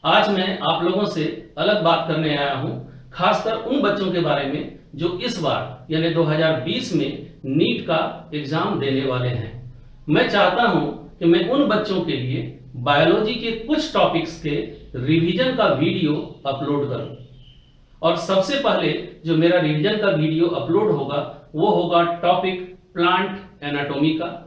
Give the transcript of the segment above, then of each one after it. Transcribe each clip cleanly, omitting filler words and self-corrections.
आज मैं आप लोगों से अलग बात करने आया हूं, खासकर उन बच्चों के बारे में जो इस बार यानी 2020 में नीट का एग्जाम देने वाले हैं। मैं चाहता हूं कि मैं उन बच्चों के लिए बायोलॉजी के कुछ टॉपिक्स के रिवीजन का वीडियो अपलोड करूं। और सबसे पहले जो मेरा रिवीजन का वीडियो अपलोड होगा वो होगा टॉपिक प्लांट एनाटॉमी का।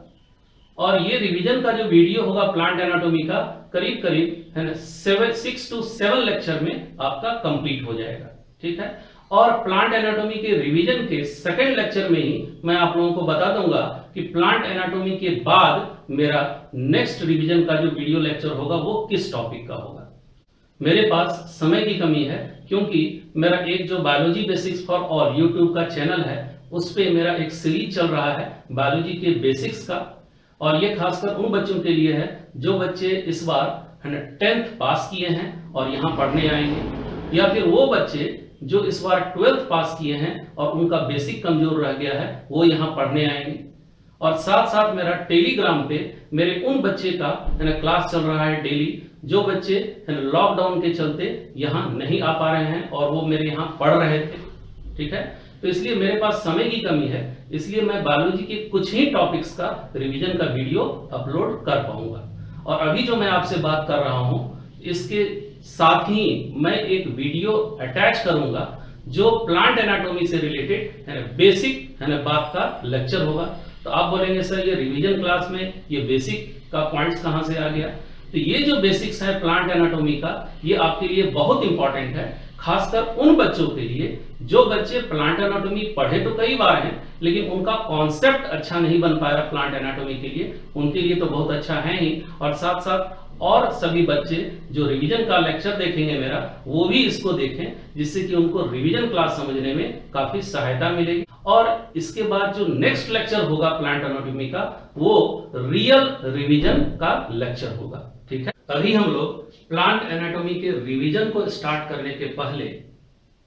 और ये रिवीजन का जो वीडियो होगा प्लांट एनाटॉमी का करीब करीब है ना 6 to 7 लेक्चर में आपका कंप्लीट हो जाएगा। ठीक है। और प्लांट एनाटॉमी के रिवीजन के सेकंड लेक्चर में ही मैं आप लोगों को बता दूंगा कि प्लांट एनाटॉमी के बाद मेरा नेक्स्ट रिवीजन का जो वीडियो लेक्चर होगा वो किस टॉपिक का होगा। मेरे पास समय की कमी है क्योंकि मेरा एक जो biology basics for all YouTube का चैनल है उस पे मेरा एक सीरीज चल रहा है बायोलॉजी के बेसिक्स का। और ये खासकर उन बच्चों के लिए है जो बच्चे इस बार 10th पास किए हैं और यहाँ पढ़ने आएंगे, या फिर वो बच्चे जो इस बार 12th पास किए हैं और उनका बेसिक कमजोर रह गया है वो यहाँ पढ़ने आएंगे। और साथ साथ मेरा टेलीग्राम पे मेरे उन बच्चे का क्लास चल रहा है डेली जो बच्चे लॉकडाउन के चलते यहाँ नहीं आ पा रहे हैं और वो मेरे यहाँ पढ़ रहे थे। ठीक है। तो इसलिए मेरे पास समय की कमी है, इसलिए मैं बायोलॉजी के कुछ ही टॉपिक्स का रिवीजन का वीडियो अपलोड कर पाऊंगा। और अभी जो मैं आपसे बात कर रहा हूं इसके साथ ही मैं एक वीडियो अटैच करूंगा जो प्लांट एनाटॉमी से रिलेटेड बेसिक बात का लेक्चर होगा। तो आप बोलेंगे सर ये रिवीजन क्लास में ये बेसिक का पॉइंट्स कहां से आ गया। तो ये जो बेसिक्स है प्लांट एनाटॉमी का ये आपके लिए बहुत इंपॉर्टेंट है, खासकर उन बच्चों के लिए जो बच्चे प्लांट एनाटॉमी पढ़े तो कई बार हैं लेकिन उनका कॉन्सेप्ट अच्छा नहीं बन पाया प्लांट एनाटॉमी के लिए, उनके लिए तो बहुत अच्छा है ही। और साथ साथ और सभी बच्चे जो रिवीजन का लेक्चर देखेंगे मेरा वो भी इसको देखें जिससे कि उनको रिवीजन क्लास समझने में काफी सहायता मिलेगी। और इसके बाद जो नेक्स्ट लेक्चर होगा प्लांट एनाटॉमी का वो रियल रिवीजन का लेक्चर होगा। ठीक है। अभी हम लोग प्लांट एनाटॉमी के रिवीजन को स्टार्ट करने के पहले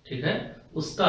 ठीक है उसका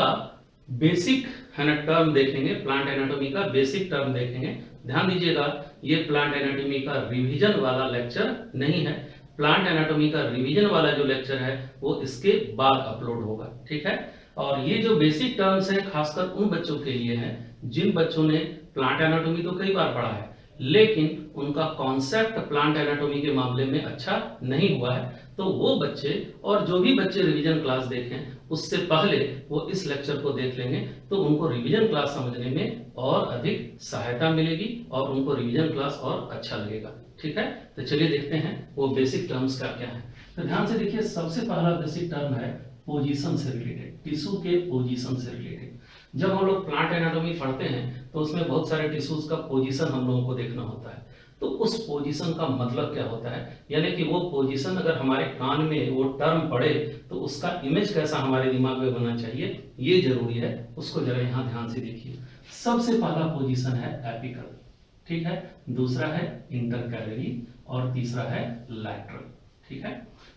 बेसिक टर्म देखेंगे, प्लांट एनाटॉमी का बेसिक टर्म देखेंगे। ध्यान दीजिएगा ये प्लांट एनाटॉमी का रिवीजन वाला लेक्चर नहीं है, प्लांट एनाटॉमी का रिवीजन वाला जो लेक्चर है वो इसके बाद अपलोड होगा। ठीक है। और ये जो बेसिक टर्म्स हैं खासकर उन बच्चों के लिए हैं जिन बच्चों ने प्लांट एनाटॉमी तो कई बार पढ़ा है लेकिन उनका कॉन्सेप्ट प्लांट एनाटॉमी के मामले में अच्छा नहीं हुआ है। तो वो बच्चे और जो भी बच्चे रिवीजन क्लास देखें उससे पहले वो इस लेक्चर को देख लेंगे तो उनको रिवीजन क्लास समझने में और अधिक सहायता मिलेगी और उनको रिवीजन क्लास और अच्छा लगेगा। ठीक है। तो चलिए देखते हैं वो बेसिक टर्म्स का क्या है। तो ध्यान से देखिए सबसे पहला बेसिक टर्म है पोजीशन से रिलेटेड, टिश्यू के पोजीशन से रिलेटेड। जब हम लोग प्लांट एनाटॉमी पढ़ते हैं तो उसमें बहुत सारे टिश्यूज का पोजीशन हम लोगों को देखना होता है। तो उस पोजीशन का मतलब क्या होता है, यानी कि वो पोजीशन अगर हमारे कान में वो टर्म पड़े तो उसका इमेज कैसा हमारे दिमाग में बनना चाहिए ये जरूरी है, उसको जरा यहाँ ध्यान से देखिए। सबसे पहला पोजीशन है एपिकल, ठीक है, दूसरा है इंटरकैलरी और तीसरा है लैटरल। ठीक है।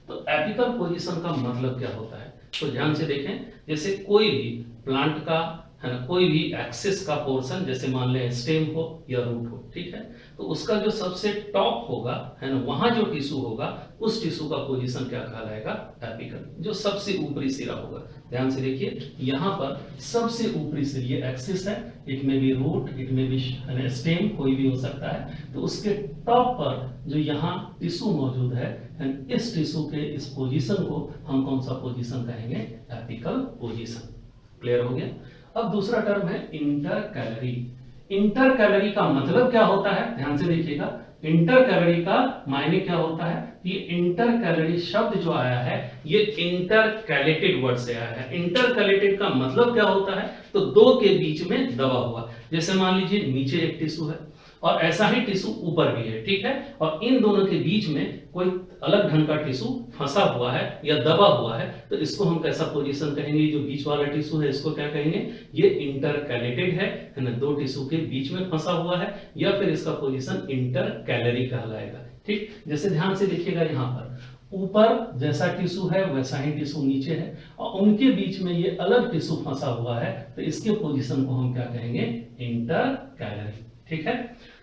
तो एपिकल पोजीशन का मतलब क्या होता है तो ध्यान से देखें, जैसे कोई भी प्लांट का है ना कोई भी एक्सिस का पोर्शन जैसे मान लें स्टेम हो या रूट हो, ठीक है, तो उसका जो सबसे टॉप होगा है ना वहां जो टिश्यू होगा उस टिश्यू का पोजीशन क्या कहलाएगा एपिकल, जो सबसे ऊपरी सिरा होगा। ध्यान से देखिए यहाँ पर सबसे ऊपरी सिर ये एक्सिस है, इट में भी रूट, इट में भी स्टेम, कोई भी हो सकता है। तो उसके टॉप पर जो यहाँ टिश्यू मौजूद है इस टिश्यू के इस पोजीशन को हम कौन सा पोजीशन कहेंगे, एपिकल पोजीशन। क्लियर हो गया। अब दूसरा टर्म है इंटरकैलरी। इंटरकैलरी का मतलब क्या होता है, ध्यान से देखिएगा। इंटरकैलरी का मायने क्या होता है, ये इंटरकैलरी शब्द जो आया है ये इंटरकैलेटेड वर्ड से आया है। इंटरकैलेटेड का मतलब क्या होता है, तो दो के बीच में दबा हुआ। जैसे मान लीजिए नीचे एक टिश्यू है और ऐसा ही टिश्यू ऊपर भी है, ठीक है, और इन दोनों के बीच में कोई अलग ढंग का टिश्यू फंसा हुआ है या दबा हुआ है, तो इसको हम कैसा पोजीशन कहेंगे, जो बीच वाला टिश्यू है इसको क्या कहेंगे, ये इंटरकैलेटेड है ना, दो टिश्यू के बीच में फंसा हुआ है, या फिर इसका पोजीशन इंटरकैलरी कहलाएगा। ठीक, जैसे ध्यान से देखिएगा यहाँ पर ऊपर जैसा टिश्यू है वैसा ही टिश्यू नीचे है और उनके बीच में ये अलग टिश्यू फंसा हुआ है, तो इसके पोजीशन को हम क्या कहेंगे, इंटरकैलरी। ठीक है।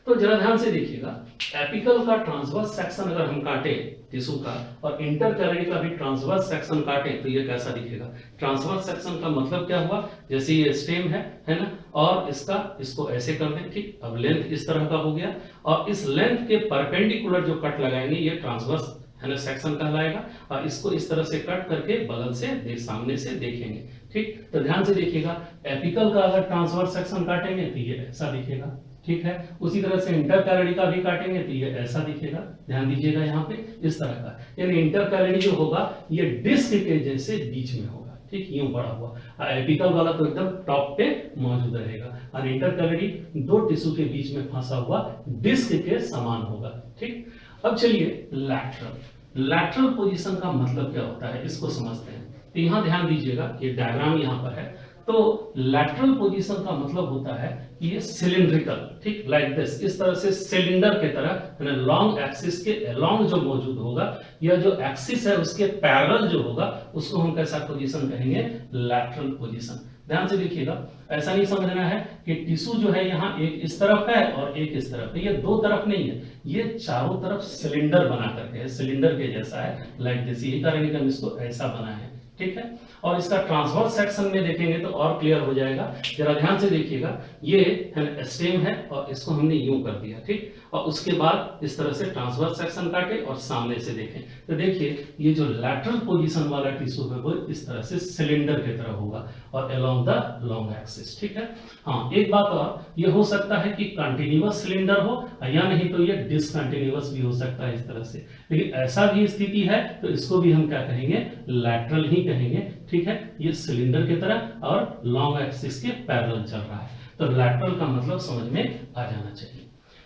तो जरा ध्यान से देखिएगा, एपिकल का ट्रांसवर्स सेक्शन अगर हम काटे टिश्यू का और इंटरकैलरी का भी ट्रांसवर्स सेक्शन काटे तो ये कैसा दिखेगा। ट्रांसवर्स सेक्शन का मतलब क्या हुआ, जैसे ये स्टेम है ना, और इसको ऐसे कर दें, ठीक। अब लेंथ इस तरह का हो गया और इस लेंथ के परपेंडिकुलर जो कट लगाएंगे ये ट्रांसवर्स है ना सेक्शन कहलाएगा, और इसको इस तरह से कट करके बगल से सामने से देखेंगे, ठीक। तो ध्यान से देखिएगा, एपिकल का अगर ट्रांसवर्स सेक्शन काटेंगे तो ये ऐसा दिखेगा, ठीक है। उसी तरह से इंटरकैलरी का भी काटेंगे तो ये ऐसा दिखेगा, ध्यान दीजिएगा यहाँ पे इस तरह का, यानी इंटरकैलरी जो होगा ये डिस्क के जैसे बीच में होगा, ठीक, यूं पड़ा हुआ। एपिकल वाला तो एकदम टॉप पे मौजूद रहेगा और इंटरकैलरी दो टिश्यू के बीच में फंसा हुआ डिस्क के समान होगा, ठीक। अब चलिए लैटरल पोजीशन का मतलब क्या होता है इसको समझते हैं। तो यहाँ ध्यान दीजिएगा, ये डायग्राम यहाँ पर है। तो लैटरल पोजीशन का मतलब होता है कि ये सिलिंड्रिकल, ठीक, लाइक दिस, इस तरह से सिलेंडर के तरह लॉन्ग एक्सिस के अलोंग जो मौजूद होगा, या जो एक्सिस है उसके पैरेलल जो होगा उसको हम कैसा पोजीशन कहेंगे, लैटरल पोजीशन। ध्यान से देखिएगा, ऐसा नहीं समझना है कि टिश्यू जो है यहाँ एक इस तरफ है और एक इस तरफ है, ये दो तरफ नहीं है, ये चारों तरफ सिलेंडर बना करके है, सिलेंडर के जैसा है, लाइक दिस, यही कारण है कि हम इसको ऐसा बना है, ठीक है। और इसका ट्रांसवर्स सेक्शन में देखेंगे तो और क्लियर हो जाएगा। जरा ध्यान से देखिएगा, ये स्टेम है और इसको हमने यूं कर दिया, ठीक, और उसके बाद इस तरह से ट्रांसवर्स सेक्शन काटे और सामने से देखें तो देखिए ये जो लैटरल पोजीशन वाला टिश्यू है वो इस तरह से सिलेंडर की तरह होगा और अलोंग द लॉन्ग एक्सिस, ठीक है। हाँ, एक बात और, ये हो सकता है कि कंटिन्यूअस सिलेंडर हो या नहीं तो ये डिसकंटिन्यूअस भी हो सकता है इस तरह से, लेकिन ऐसा भी स्थिति है तो इसको भी हम क्या कहेंगे, लैटरल ही कहेंगे, ठीक है। ये सिलेंडर की तरह और लॉन्ग एक्सिस के पैरेलल चल रहा है, तो लैटरल का मतलब समझ में आ जाना चाहिए।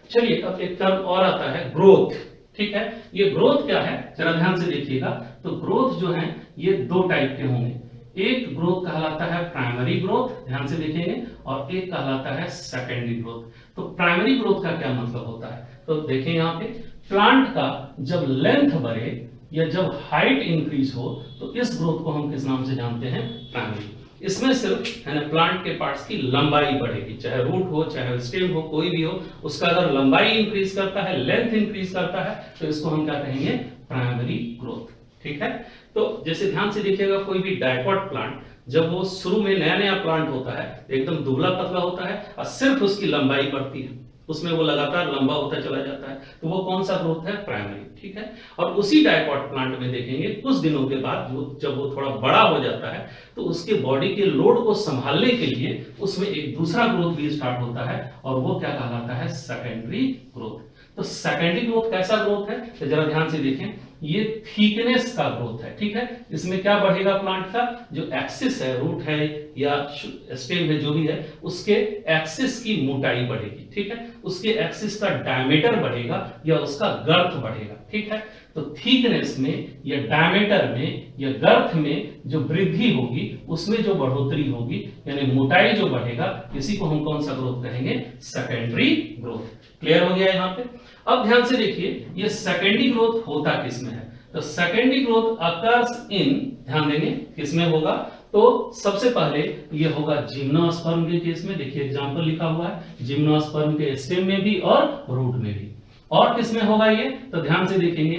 चलिए अब एक टर्म और आता है, ग्रोथ, ठीक है। ये ग्रोथ क्या है जरा ध्यान से देखिएगा। तो ग्रोथ जो है ये दो टाइप के होंगे, एक ग्रोथ कहलाता है प्राइमरी ग्रोथ, ध्यान से देखेंगे, और एक कहलाता है सेकेंडरी ग्रोथ। तो प्राइमरी ग्रोथ का क्या मतलब होता है, तो देखें यहाँ पे, प्लांट का जब लेंथ बढ़े या जब हाइट इंक्रीज हो तो इस ग्रोथ को हम किस नाम से जानते हैं, प्राइमरी। इसमें सिर्फ है ना प्लांट के पार्ट्स की लंबाई बढ़ेगी, चाहे रूट हो चाहे स्टेम हो कोई भी हो, उसका अगर लंबाई इंक्रीज करता है, लेंथ इंक्रीज करता है तो इसको हम क्या कहेंगे, प्राइमरी ग्रोथ, ठीक है। तो जैसे ध्यान से देखिएगा, कोई भी डायकॉट प्लांट जब वो शुरू में नया नया प्लांट होता है एकदम दुबला पतला होता है और सिर्फ उसकी लंबाई बढ़ती है, उसमें वो लगातार लंबा होता चला जाता है, तो वो कौन सा ग्रोथ है, प्राइमरी, ठीक है। और उसी डायकॉट प्लांट में देखेंगे कुछ दिनों के बाद जब वो थोड़ा बड़ा हो जाता है तो उसके बॉडी के लोड को संभालने के लिए उसमें एक दूसरा ग्रोथ भी स्टार्ट होता है और वो क्या कहलाता है, सेकेंडरी ग्रोथ। तो सेकेंडरी ग्रोथ कैसा ग्रोथ है, तो जरा ध्यान से देखें, ये थिकनेस का ग्रोथ है, ठीक है। इसमें क्या बढ़ेगा, प्लांट का जो एक्सिस है, रूट है या स्टेम है जो भी है, उसके एक्सिस की मोटाई बढ़ेगी, ठीक है, उसके एक्सिस का डायमीटर बढ़ेगा या उसका गर्थ बढ़ेगा, ठीक है। तो थिकनेस में या डायमीटर में या गर्थ में जो वृद्धि होगी उसमें जो बढ़ोतरी होगी यानी मोटाई जो बढ़ेगा, इसी को हम कौन सा ग्रोथ कहेंगे, सेकेंडरी ग्रोथ। क्लियर हो गया यहाँ पे। अब ध्यान से देखिए, ये सेकेंडरी ग्रोथ होता किसमें है, तो सेकेंडरी ग्रोथ अकर्स इन, ध्यान देंगे किसमें होगा, तो सबसे पहले ये होगा जिम्नोस्पर्म के केस में, देखिए एग्जांपल लिखा हुआ है, जिम्नोस्पर्म के स्टेम में भी और रूट में भी। और किसमें होगा ये, तो ध्यान से देखेंगे,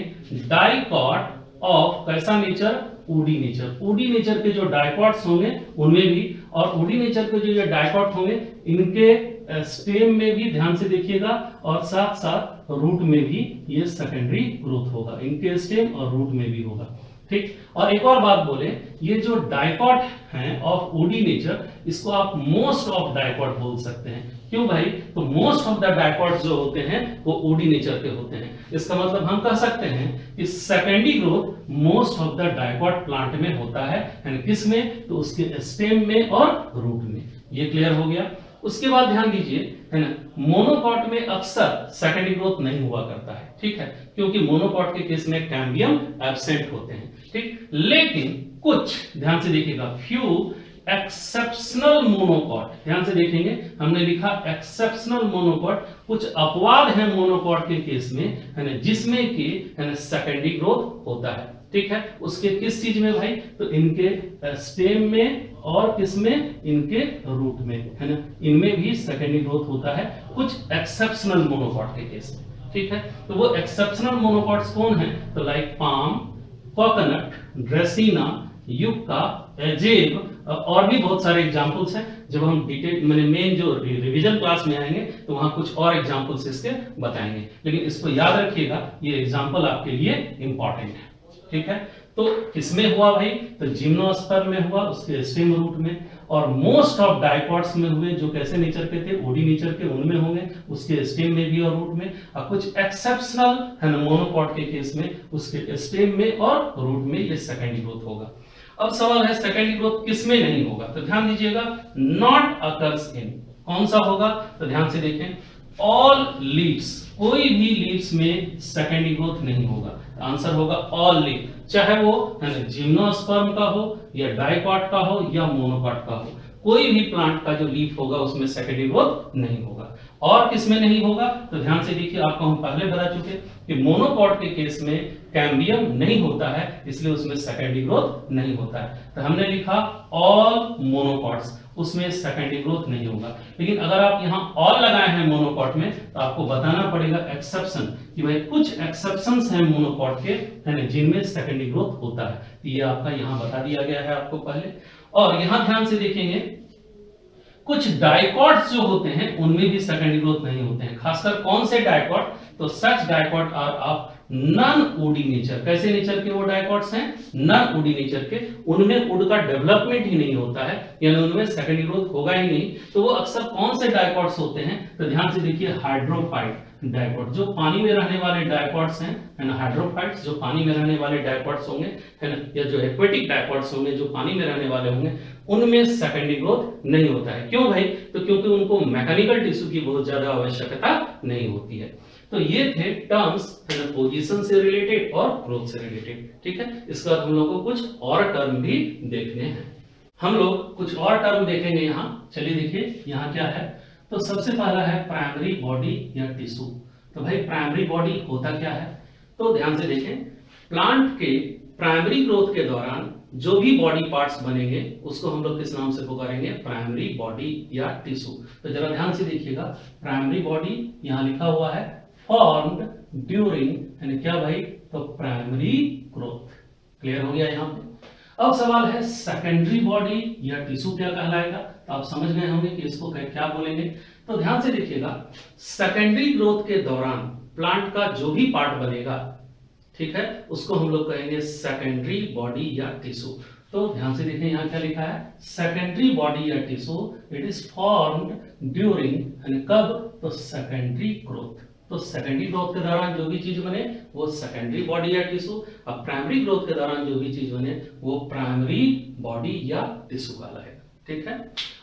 डाइकॉट ऑफ कैसा नेचर, ऊडी नेचर, ऊडी नेचर के जो डाइकॉट्स होंगे उनमें भी, और ऊडी नेचर के जो ये डाइकॉट होंगे इनके स्टेम में भी ध्यान से देखिएगा, और साथ साथ रूट में भी ये सेकेंडरी ग्रोथ होगा, इनके स्टेम और रूट में भी होगा, ठीक। और एक और बात बोले, ये जो डाइकॉट हैं ऑफ ऊडी नेचर, इसको आप मोस्ट ऑफ डाइकॉट बोल सकते हैं। क्यों भाई, तो मोस्ट ऑफ द डाइकॉट्स जो होते हैं वो ऊडी नेचर के होते हैं। इसका मतलब हम कह सकते हैं कि secondary growth most of the dicot plant में होता है, यानी किसमें, तो उसके स्टेम में और रूट में। ये क्लियर हो गया। उसके बाद ध्यान दीजिए, है ना, मोनोकॉट में अक्सर सेकेंडरी ग्रोथ नहीं हुआ करता है, ठीक है, क्योंकि मोनोकॉट के केस में कैम्बियम एब्सेंट होते हैं, ठीक। लेकिन कुछ, ध्यान से देखिएगा, फ्यू एक्सेप्शनल मोनोकॉट, ध्यान से देखेंगे हमने लिखा एक्सेप्शनल मोनोकॉट, कुछ अपवाद है मोनोकॉट के केस में, है ना, जिसमें कि है ना सेकेंडरी ग्रोथ होता है। ठीक है, उसके किस चीज में भाई, तो इनके स्टेम में और किसमें, इनके रूट में, है ना, इनमें भी सेकेंडरी ग्रोथ होता है कुछ एक्सेप्शनल मोनोकॉट के केस में। ठीक है, तो वो एक्सेप्शनल मोनोकॉट्स कौन है, तो like palm, coconut, dracaena, yucca, एजेब और भी बहुत सारे एग्जांपल्स हैं। जब हम डिटेल मैंने मेन जो रिवीजन क्लास में आएंगे तो वहां कुछ और एग्जांपल्स इसके बताएंगे, लेकिन इसको याद रखिएगा, ये एग्जांपल आपके लिए इंपॉर्टेंट है। ठीक है, तो किसमें हुआ भाई, तो जिम्नोस्पर्म में हुआ, उसके स्टेम रूट में, और मोस्ट ऑफ डाइकॉट्स में हुए जो कैसे नेचर के थे, ओडी नेचर के, उनमें होंगे, उसके स्टेम में भी और रूट में, और कुछ एक्सेप्शनल है ना मोनोकॉट के केस में उसके स्टेम में और रूट में ये सेकेंडरी ग्रोथ होगा। अब सवाल है सेकेंडरी ग्रोथ किसमें नहीं होगा, तो ध्यान दीजिएगा, नॉट अकर्स इन, कौन सा होगा, तो ध्यान से देखें, ऑल लीव्स, कोई भी लीव्स में सेकेंडरी ग्रोथ नहीं होगा। आंसर होगा ऑल लीव, चाहे वो जिम्नोस्पर्म का हो या डाइकॉट का हो या मोनोकॉट का हो, कोई भी प्लांट का जो लीफ होगा उसमें सेकेंडरी ग्रोथ नहीं होगा। और किसमें नहीं होगा, तो ध्यान से देखिए, आपको हम पहले बता चुके कि मोनोकॉट के केस में कैम्बियम नहीं होता है, इसलिए उसमें सेकेंडरी ग्रोथ नहीं होता है। तो हमने लिखा ऑल मोनोकॉट्स, उसमें सेकेंडरी ग्रोथ नहीं होगा। लेकिन अगर आप यहां ऑल लगाए हैं मोनोकॉट में, तो आपको बताना पड़ेगा एक्सेप्शन, कि भाई कुछ एक्सेप्शंस हैं मोनोकॉट के, है ना, जिनमें सेकेंडरी ग्रोथ होता है। ये आपका यहां बता दिया गया है आपको पहले। और यहां ध्यान से देखेंगे, कुछ डाइकॉट्स जो होते हैं उनमें भी सेकेंडरी ग्रोथ नहीं होते हैं। खासकर कौन से डाइकॉट, तो such dicot are of non woody nature. कैसे नेचर के वो डाइकॉट्स हैं, नॉन वुडी नेचर के, उनमें वुड का डेवलपमेंट ही नहीं होता है, यानी उनमें सेकेंडरी ग्रोथ होगा ही नहीं। तो वो अक्सर कौन से डाइकॉट्स होते हैं, तो ध्यान से देखिए, हाइड्रोफाइट डाइकॉट, जो पानी में रहने वाले डाइकॉट्स हैं, है ना, हाइड्रोफाइट्स जो पानी में रहने वाले डाइकॉट्स होंगे, है ना, या जो एक्वेटिक डाइकॉट्स होंगे जो पानी में रहने वाले होंगे, उनमें सेकेंडरी ग्रोथ नहीं होता है। क्यों भाई, तो क्योंकि उनको मैकेनिकल टिश्यू की बहुत ज्यादा आवश्यकता नहीं होती है। तो ये थे टर्म्स, है ना, पोजीशन से रिलेटेड और ग्रोथ से रिलेटेड। ठीक है, इसके बाद हम लोग को कुछ और टर्म भी देखने हैं। हम लोग कुछ और टर्म देखेंगे यहाँ। चलिए देखिए यहाँ क्या है, तो सबसे पहला है प्राइमरी बॉडी या टिश्यू। तो भाई प्राइमरी बॉडी होता क्या है, तो ध्यान से देखें, प्लांट के प्राइमरी ग्रोथ के दौरान जो भी बॉडी पार्ट्स बनेंगे उसको हम लोग किस नाम से पुकारेंगे, प्राइमरी बॉडी या टिश्यू। तो जरा ध्यान से देखिएगा, प्राइमरी बॉडी यहाँ लिखा हुआ है फॉर्म्ड ड्यूरिंग, यानी क्या भाई, तो प्राइमरी ग्रोथ। क्लियर हो गया यहाँ पे। अब सवाल है सेकेंडरी बॉडी या टिश्यू क्या कहलाएगा, तो आप समझ गए होंगे कि इसको क्या बोलेंगे। तो ध्यान से देखिएगा, सेकेंडरी ग्रोथ के दौरान प्लांट का जो भी पार्ट बनेगा, ठीक है, उसको हम लोग कहेंगे सेकेंडरी बॉडी या टिश्यू। तो ध्यान से देखें यहाँ क्या लिखा है, सेकेंडरी बॉडी या tissue, it is formed during, यानी कब, तो सेकेंडरी ग्रोथ। तो सेकेंडरी ग्रोथ के दौरान जो भी चीज बने वो सेकेंडरी बॉडी या टिश्यू, अब प्राइमरी ग्रोथ के दौरान जो भी चीज बने वो प्राइमरी बॉडी या टिश्यू कहलाएगा। ठीक है,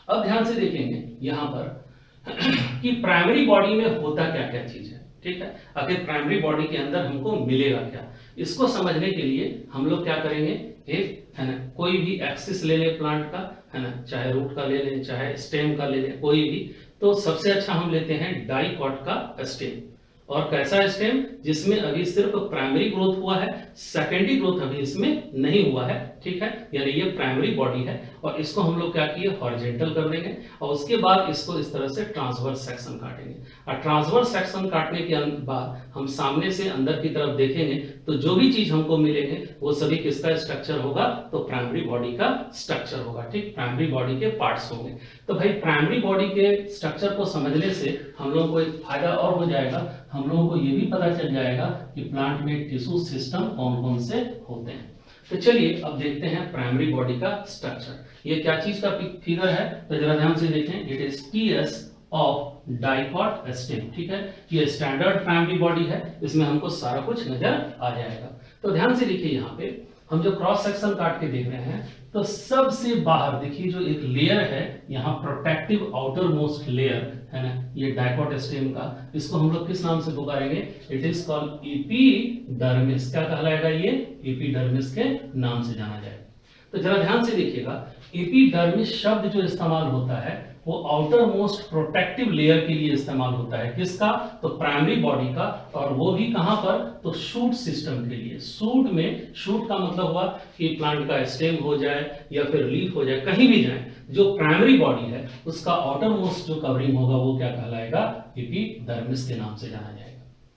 अब ध्यान से देखेंगे यहाँ पर कि प्राइमरी बॉडी में होता क्या क्या चीज है। ठीक है, आखिर प्राइमरी बॉडी के अंदर हमको मिलेगा क्या, इसको समझने के लिए हम लोग क्या करेंगे, एक है ना, कोई भी एक्सिस ले ले प्लांट का, है ना, चाहे रूट का ले लें चाहे स्टेम का ले लें, कोई भी। तो सबसे अच्छा हम लेते हैं डाइकॉट का स्टेम। और कैसा स्टेम, जिसमें अभी सिर्फ प्राइमरी ग्रोथ हुआ है, सेकेंडरी ग्रोथ अभी इसमें नहीं हुआ है। ठीक है, यानी ये प्राइमरी बॉडी है और इसको हम लोग क्या किए, हॉरिजॉन्टल कर देंगे और उसके बाद इसको इस तरह से ट्रांसवर्स सेक्शन काटेंगे। और ट्रांसवर्स सेक्शन काटने के बाद हम सामने से अंदर की तरफ देखेंगे तो जो भी चीज हमको मिलेंगे वो सभी किसका स्ट्रक्चर होगा, तो प्राइमरी बॉडी का स्ट्रक्चर होगा। ठीक, प्राइमरी बॉडी के पार्ट्स होंगे। तो भाई प्राइमरी बॉडी के स्ट्रक्चर को समझने से हम लोगों को एक फायदा और हो जाएगा, हम लोगों को ये भी पता चल जाएगा कि प्लांट में टिश्यू सिस्टम कौन कौन से होते हैं। तो चलिए अब देखते हैं प्राइमरी बॉडी का स्ट्रक्चर। ये क्या चीज का फिगर है, तो जरा ध्यान से देखें, it is TS of dicot stem. ठीक है, ये स्टैंडर्ड प्राइमरी बॉडी है, इसमें हमको सारा कुछ नजर आ जाएगा। तो ध्यान से देखिए, यहाँ पे हम जो क्रॉस सेक्शन काट के देख रहे हैं, तो सबसे बाहर देखिए जो एक लेयर है यहाँ, प्रोटेक्टिव आउटर मोस्ट लेयर है ना, ये डाइकॉट स्टेम का, इसको हम लोग किस नाम से पुकारेंगे, इट इज कॉल्ड एपिडर्मिस। क्या कहलाएगा ये, एपिडर्मिस के नाम से जाना जाएगा। तो जरा ध्यान से देखिएगा, एपिडर्मिस शब्द जो इस्तेमाल होता है वो आउटर मोस्ट प्रोटेक्टिव लेयर के लिए इस्तेमाल होता है। किसका? तो प्राइमरी बॉडी का, और वो भी कहां पर? तो शूट सिस्टम के लिए। शूट में, शूट का मतलब हुआ कि प्लांट का स्टेम हो जाए या फिर लीफ हो जाए, कहीं भी जाए, जो प्राइमरी बॉडी है उसका आउटर मोस्ट जो कवरिंग होगा वो क्या कहलाएगा? एपिडर्मिस के नाम से जाना जाएगा।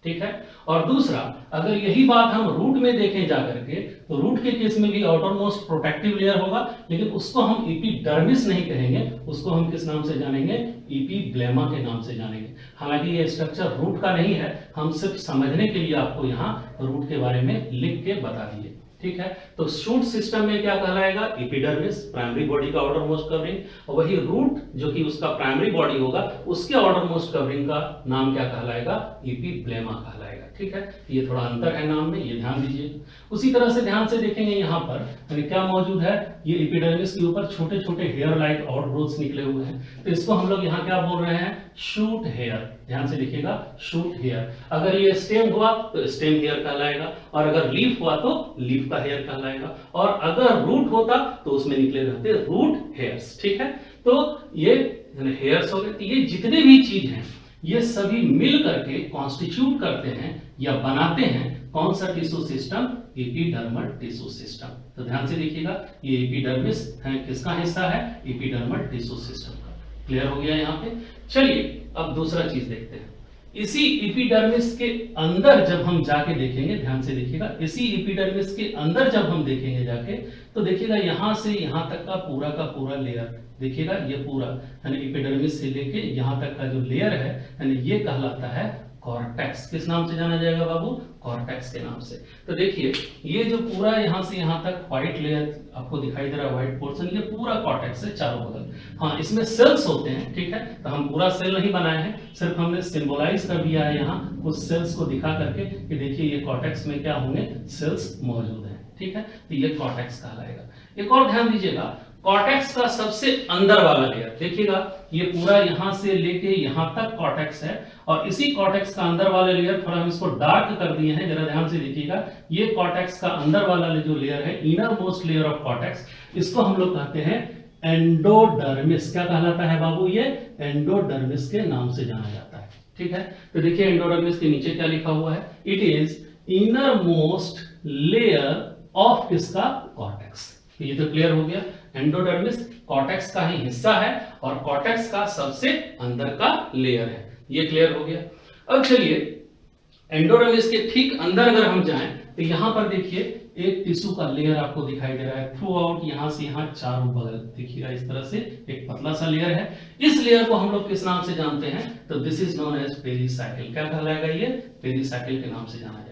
ठीक है। और दूसरा, अगर यही बात हम रूट में देखें जाकर के, तो रूट के केस में भी आउटर मोस्ट प्रोटेक्टिव लेयर होगा, लेकिन उसको हम एपिडर्मिस नहीं कहेंगे, उसको हम किस नाम से जानेंगे? एपिब्लेमा के नाम से जानेंगे। हालांकि ये स्ट्रक्चर रूट का नहीं है, हम सिर्फ समझने के लिए आपको यहाँ रूट के बारे में लिख के बता दिए। ठीक है। तो शूट सिस्टम में क्या कहलाएगा? एपिडर्मिस, प्राइमरी बॉडी का आउटर मोस्ट कवरिंग, और वही रूट जो कि उसका प्राइमरी बॉडी होगा उसके आउटर मोस्ट कवरिंग का नाम क्या कहलाएगा? एपिब्लेमा कहलाएगा। ठीक है। ये थोड़ा अंतर है नाम में, ये ध्यान दीजिए। उसी तरह से ध्यान से देखेंगे यहाँ पर क्या मौजूद है? ये एपिडर्मिस के ऊपर छोटे छोटे हेयर लाइक आउटग्रोथ्स निकले हुए हैं, तो इसको हम लोग यहाँ क्या बोल रहे हैं? Shoot hair. ध्यान से देखिएगा, शूट हेयर। अगर ये स्टेम हुआ तो स्टेम हेयर कहलाएगा, और अगर लीफ हुआ तो लीफ का हेयर कहलाएगा, और अगर रूट होता तो उसमें निकले रहते रूट हेयर्स। ठीक है। तो ये हेयर्स हो गए। तो ये जितने भी चीज हैं ये सभी मिल करके कॉन्स्टिट्यूट करते हैं या बनाते हैं कौन सा tissue system? Epidermal tissue system. तो ध्यान से देखिएगा, ये एपिडर्मिस है, किसका हिस्सा है? एपिडर्मल टिश्यू सिस्टम का। क्लियर हो गया यहाँ पे? चलिए अब दूसरा चीज देखते हैं। इसी एपिडर्मिस के अंदर जब हम जाके देखेंगे, ध्यान से देखिएगा, इसी एपिडर्मिस के अंदर जब हम देखेंगे जाके, तो देखिएगा यहां से यहां तक का पूरा लेयर, देखिएगा ये पूरा यानी एपिडर्मिस से लेके यहां तक का जो लेयर है यानी ये कहलाता है कॉर्टेक्स। किस नाम से जाना जाएगा बाबू? कॉर्टेक्स के नाम से। तो देखिए ये जो पूरा यहां से यहां तक व्हाइट लेयर आपको दिखाई दे रहा है, व्हाइट पोर्शन, ये पूरा कॉर्टेक्स है चारों बगल। हाँ, इसमें सेल्स होते हैं। ठीक है। तो हम पूरा सेल नहीं बनाए हैं, सिर्फ हमने सिंबलाइज कर दिया है यहाँ उस सेल्स को दिखा करके कि देखिए ये कॉर्टेक्स में क्या होंगे? सेल्स मौजूद है। ठीक है। तो ये कॉर्टेक्स कहलाएगा। एक और ध्यान दीजिएगा, कॉर्टेक्स का सबसे अंदर वाला लेयर देखिएगा, ये पूरा यहां से लेके यहां तक कॉर्टेक्स है, और इसी कॉर्टेक्स का अंदर वाला लेयर, थोड़ा हम इसको डार्क कर दिए हैं, जरा ध्यान से देखिएगा, ये कॉर्टेक्स का अंदर वाला जो लेयर है, inner most layer of cortex, इसको हम लोग कहते हैं एंडोडर्मिस। क्या कहलाता है बाबू? ये एंडोडर्मिस के नाम से जाना जाता है। ठीक है। तो देखिए एंडोडर्मिस के नीचे क्या लिखा हुआ है? It is inner most layer of किसका? कॉर्टेक्स। ये तो क्लियर हो गया, एंडोडर्मिस कॉर्टेक्स का ही हिस्सा है और कॉर्टेक्स का सबसे अंदर का लेयर है। ये क्लियर हो गया। अब चलिए एंडोडर्मिस के ठीक अंदर अगर हम जाएं तो यहां पर देखिए एक टिश्यू का लेयर आपको दिखाई दे रहा है थ्रू आउट, यहां से यहां चारों बगल देखिएगा इस तरह से एक पतला सा लेयर है। इस लेयर को हम लोग किस नाम से जानते हैं? तो this is known as pericycle. क्या कहलाएगा? ये पेरिसाइकिल के नाम से जाना जाएगा।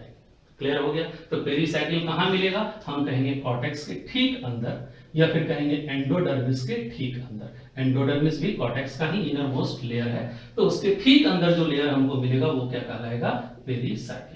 क्लियर हो गया। तो पेरिसाइकिल कहां मिलेगा? हम कहेंगे कॉर्टेक्स के ठीक अंदर, या फिर कहेंगे एंडोडर्मिस के ठीक अंदर। एंडोडर्मिस भी कॉर्टेक्स का ही इनर मोस्ट लेयर है, तो उसके ठीक अंदर जो लेयर हमको मिलेगा वो क्या कहलाएगा? पेरिसाइकिल।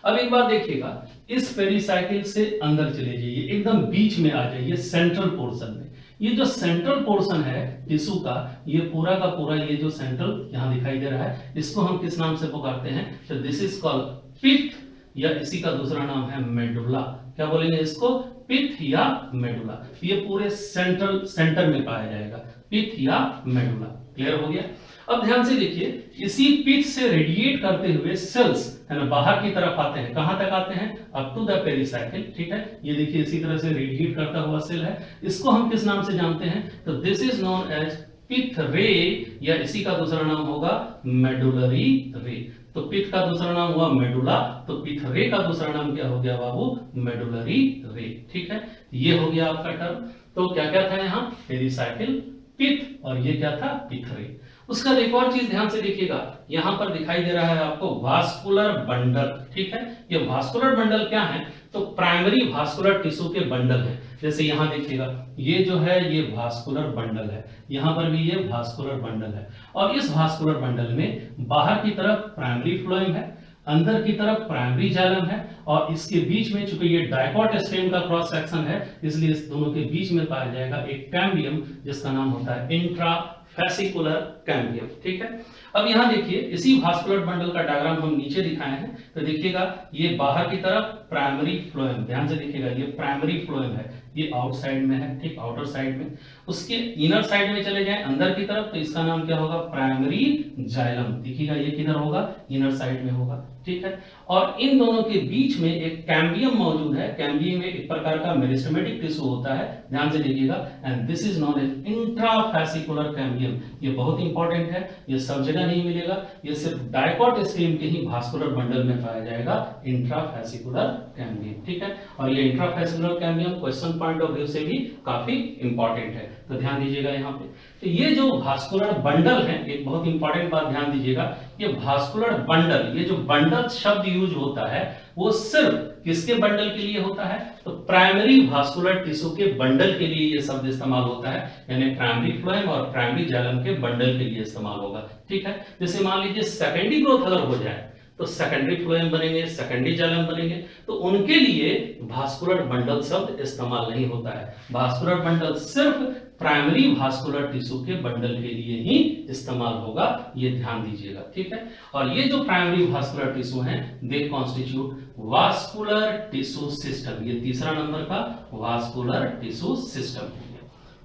अब एक बात देखिएगा, इस पेरिसाइकिल से अंदर चले जाइए, एकदम बीच में आ जाइए सेंट्रल पोर्शन में। ये जो सेंट्रल पोर्शन है टिश्यू का, ये पूरा का पूरा, ये जो सेंट्रल यहां दिखाई दे रहा है, इसको हम किस नाम से पुकारते हैं? तो दिस इज कॉल्ड पिथ, या इसी का दूसरा नाम है मेडुला। क्या बोलेंगे इसको? पिथ या मेडुला। ये पूरे सेंटर में पाया जाएगा, पिथ या मेडुला। क्लियर हो गया। अब ध्यान से देखिए, इसी पिथ से रेडिएट करते हुए सेल्स है ना बाहर की तरफ आते हैं। कहां तक आते हैं? Up to the pericycle. ठीक है। ये देखिए इसी तरह से रेडिएट करता हुआ सेल है, इसको हम किस नाम से जानते हैं? तो दिस इज नोन एज पिथ रे, या इसी का दूसरा नाम होगा मेडुलरी रे। तो पिथ का दूसरा नाम हुआ मेडुला, तो पिथ रे का दूसरा नाम क्या हो गया बाबू? मेडुलरी रे। ठीक है। ये हो गया आपका टर्म। तो क्या क्या था यहाँ? पेरिसाइकिल, पिथ, और ये क्या था? पिथ रे। उसका एक और चीज ध्यान से देखिएगा, यहां पर दिखाई दे रहा है आपको वास्कुलर बंडल। ठीक है। ये वास्कुलर बंडल क्या है? तो प्राइमरी वास्कुलर टिश्यू के बंडल है। जैसे यहां देखिएगा, ये जो है ये वास्कुलर बंडल है, यहां पर भी ये वास्कुलर बंडल है, और इस वास्कुलर बंडल में बाहर की तरफ प्राइमरी फ्लोएम है, अंदर की तरफ प्राइमरी जाइलम है, और इसके बीच में चूंकि ये डाइकॉट स्टेम का क्रॉस सेक्शन है, इसलिए इस दोनों के बीच में पाया जाएगा एक कैम्बियम, जिसका नाम होता है इंट्राफेसिकुलर कैम्बियम। ठीक है, अब यहाँ देखिए इसी वास्कुलर बंडल का डायग्राम हम नीचे दिखाए हैं, तो देखिएगा ये बाहर की तरफ प्राइमरी फ्लोएम, ध्यान से देखिएगा ये प्राइमरी फ्लोएम है, ये आउटसाइड में है, ठीक, आउटर साइड में। उसके इनर साइड में चले जाएं अंदर की तरफ, तो इसका नाम क्या होगा, प्राइमरी जाइलम। देखिएगा ये किधर होगा, इनर साइड में होगा। ठीक है, और इन दोनों के बीच में एक कैम्बियम मौजूद है। कैम्बियम में एक प्रकार का मेरिस्टेमेटिक टिश्यू होता है, ध्यान से देखिएगा, and this is known as intrafascicular cambium. ये बहुत इंपॉर्टेंट है, ये सब जगह नहीं मिलेगा, ये सिर्फ डाइकॉट स्ट्रीम के ही वास्कुलर बंडल में पाया जाएगा, इंट्राफैसिकुलर कैम्बियम। ठीक है, और ये इंट्राफैसिकुलर cambium question point of view से भी काफी इंपॉर्टेंट है, तो ध्यान दीजिएगा यहाँ पे। तो ये जो वास्कुलर बंडल है, एक बहुत इंपॉर्टेंट बात ध्यान दीजिएगा, ये वास्कुलर बंडल, ये जो बंडल शब्द यूज होता है वो सिर्फ किसके बंडल के लिए होता है, तो प्राइमरी वास्कुलर टिश्यू के बंडल के लिए ये शब्द इस्तेमाल होता है, यानी प्राइमरी फ्लोएम और प्राइमरी जाइलम के बंडल के लिए इस्तेमाल होगा। ठीक है, जैसे मान लीजिए सेकेंडरी ग्रोथ अगर हो जाए तो सेकेंडरी फ्लोएम बनेंगे, सेकेंडरी जाइलम बनेंगे, तो उनके लिए वास्कुलर बंडल शब्द इस्तेमाल नहीं होता है। वास्कुलर बंडल सिर्फ प्राइमरी वास्कुलर टिश्यू के बंडल के लिए ही इस्तेमाल होगा, ये ध्यान दीजिएगा। ठीक है, और ये जो प्राइमरी वास्कुलर टिश्यू हैं, they constitute vascular tissue system. ये तीसरा नंबर का वास्कुलर टिश्यू सिस्टम है।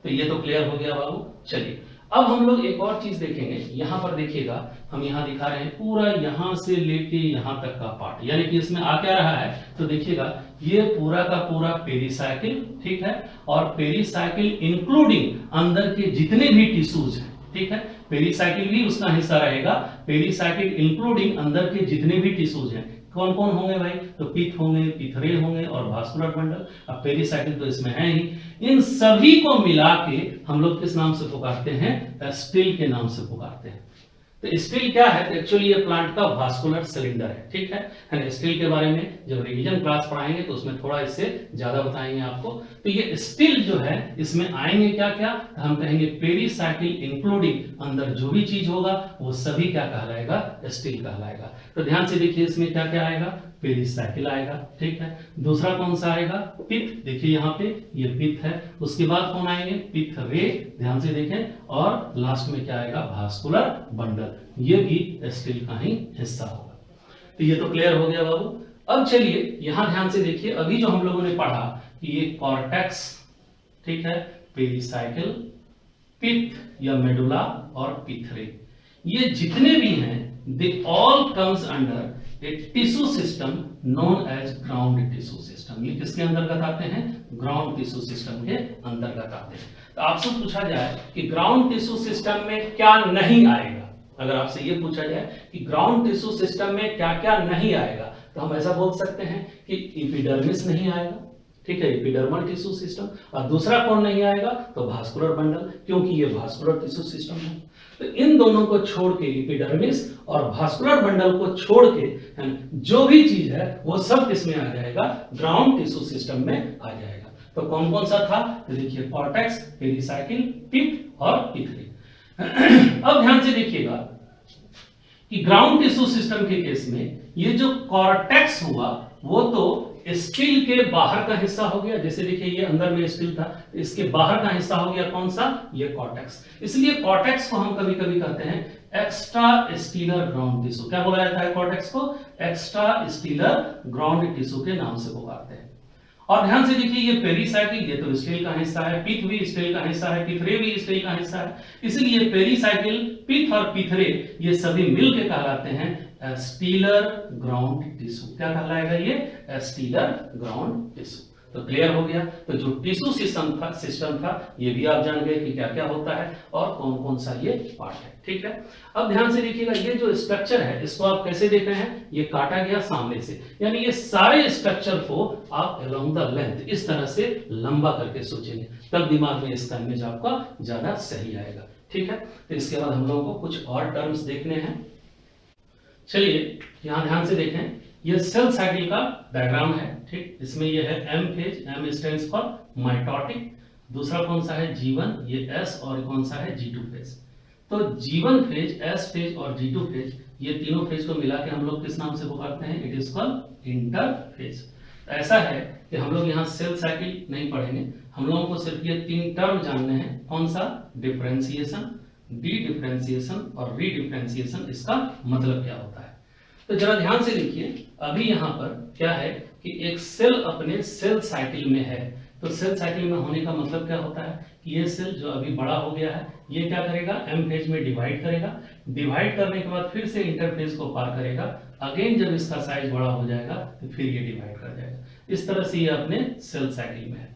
तो ये तो क्लियर हो गया बाबू। चलिए अब हम लोग एक और चीज देखेंगे, यहां पर देखिएगा, हम यहां दिखा रहे हैं पूरा यहां से लेके यहां तक का पार्ट, यानी कि इसमें आ क्या रहा है, तो देखिएगा ये पूरा का पूरा पेरिसाइकिल, ठीक है, और पेरिसाइकिल इंक्लूडिंग अंदर के जितने भी टिश्यूज हैं, ठीक है, पेरिसाइकिल भी उसका हिस्सा रहेगा, पेरिसाइकिल इंक्लूडिंग अंदर के जितने भी टिश्यूज हैं, कौन कौन होंगे भाई, तो पिथ होंगे, पिथरे होंगे और वास्कुलर बंडल। अब पेरिसाइकिल तो इसमें है ही, इन सभी को मिला के हम लोग किस नाम से पुकारते हैं, स्टिल के नाम से पुकारते हैं। तो स्टिल क्या है, तो एक्चुअली ये प्लांट का वास्कुलर सिलेंडर है। ठीक है, स्टिल के बारे में जब रिवीजन क्लास पढ़ाएंगे तो उसमें थोड़ा इससे ज्यादा बताएंगे आपको। तो ये स्टिल जो है इसमें आएंगे क्या क्या, हम कहेंगे पेरिसाइकिल इंक्लूडिंग अंदर जो भी चीज होगा वो सभी क्या कहलाएगा, स्टिल कहलाएगा। तो ध्यान से देखिए इसमें क्या क्या आएगा, पेरिसाइकिल आएगा, ठीक है, दूसरा कौन सा आएगा, पिथ, देखिए यहाँ पे ये पिथ है, उसके बाद कौन आएंगे, पिथरे, ध्यान से देखें, और लास्ट में क्या आएगा, वास्कुलर बंडल, ये भी स्टिल का ही हिस्सा होगा। तो ये तो क्लियर हो गया बाबू। अब चलिए यहां ध्यान से देखिए, अभी जो हम लोगों ने पढ़ा कि ये कॉर्टेक्स, ठीक है, पेरिसाइकिल, पिथ या मेडुला और पिथरे, ये जितने भी हैं they all comes under a tissue system known as ground tissue system. ये किसके अंतर्गत आते हैं, ग्राउंड टिश्यू सिस्टम के अंतर्गत आते हैं। तो आपसे पूछा जाए कि ग्राउंड टिश्यू सिस्टम में क्या नहीं आएगा, अगर आपसे ये पूछा जाए कि ग्राउंड टिश्यू सिस्टम में क्या क्या नहीं आएगा, तो हम ऐसा बोल सकते हैं कि एपिडर्मिस नहीं आएगा, ठीक है, एपिडर्मल टिश्यू सिस्टम, और दूसरा कौन नहीं आएगा, तो वास्कुलर बंडल, क्योंकि ये वास्कुलर टिश्यू सिस्टम है। तो इन दोनों को छोड़ के, एपिडर्मिस और वास्कुलर बंडल को छोड़ के जो भी चीज है वो सब किसमें आ जाएगा, ग्राउंड टिश्यू सिस्टम में आ जाएगा। तो कौन कौन सा था, तो देखिए कॉर्टेक्स, पेरिसाइकिल, पिथ और पिथरे। अब ध्यान से देखिएगा कि ग्राउंड टिश्यू सिस्टम के केस में ये जो कॉर्टेक्स हुआ वो तो स्टिल के बाहर का हिस्सा हो गया, जैसे देखिए ये अंदर में स्टिल था, इसके बाहर का हिस्सा हो गया कौन सा, ये कॉर्टेक्स। इसलिए कॉर्टेक्स को हम कभी कभी कहते हैं एक्स्ट्रा स्टीलर ग्राउंड टिश्यू। क्या बोला जाता है कॉर्टेक्स को, एक्स्ट्रा स्टीलर ग्राउंड टिश्यू के नाम से पुकारते हैं। और ध्यान से देखिए ये पेरिसाइकिल, ये तो स्टिल का हिस्सा है, पिथ भी स्टिल का हिस्सा है, पिथरे भी स्टिल का हिस्सा है, इसलिए पेरिसाइकिल, पिथ और पिथरे ये सभी मिलकर कहलाते हैं स्टीलर ग्राउंड टिश्यू। क्या कहलाएगा ये, स्टीलर ग्राउंड टिश्यू। तो क्लियर हो गया। तो जो टिश्यू सिस्टम था ये भी आप जान गए कि क्या क्या होता है और कौन कौन सा ये पार्ट है, ठीक है। अब ध्यान से देखिएगा ये जो स्ट्रक्चर है इसको आप कैसे देख रहे हैं, ये काटा गया सामने से, यानी ये सारे स्ट्रक्चर को आप अलोंग द लेंथ इस तरह से लंबा करके सोचेंगे, तब दिमाग में इसका इमेज आपका ज्यादा सही आएगा, ठीक है। तो इसके बाद हम लोगों को कुछ और टर्म्स देखने हैं। चलिए यहां ध्यान से देखें, ये सेल साइकिल का डायग्राम है, ठीक। इसमें ये है M phase, M stands for mitotic, दूसरा कौन सा है G1, ये S, और कौन सा है G2 फेज। तो G1 फेज, S फेज और G2 फेज, ये तीनों फेज को मिला के हम लोग किस नाम से पुकारते हैं, इट इज कॉल्ड इंटरफेज। ऐसा है कि हम लोग यहाँ सेल साइकिल नहीं पढ़ेंगे, हम लोगों को सिर्फ ये तीन टर्म जानने हैं, कौन सा, डिफरेंशिएशन, डी डिफरेंशिएशन और री डिफरेंशिएशन, इसका मतलब क्या होता है। तो जरा ध्यान से देखिए, अभी यहाँ पर क्या है कि एक सेल अपने सेल साइकिल में है। तो सेल साइकिल में होने का मतलब क्या होता है कि ये सेल जो अभी बड़ा हो गया है, ये क्या करेगा, एम फेज में डिवाइड करेगा, डिवाइड करने के बाद फिर से इंटरफेज को पार करेगा, अगेन जब इसका साइज बड़ा हो जाएगा तो फिर ये डिवाइड कर जाएगा। इस तरह से ये अपने सेल साइकिल में है।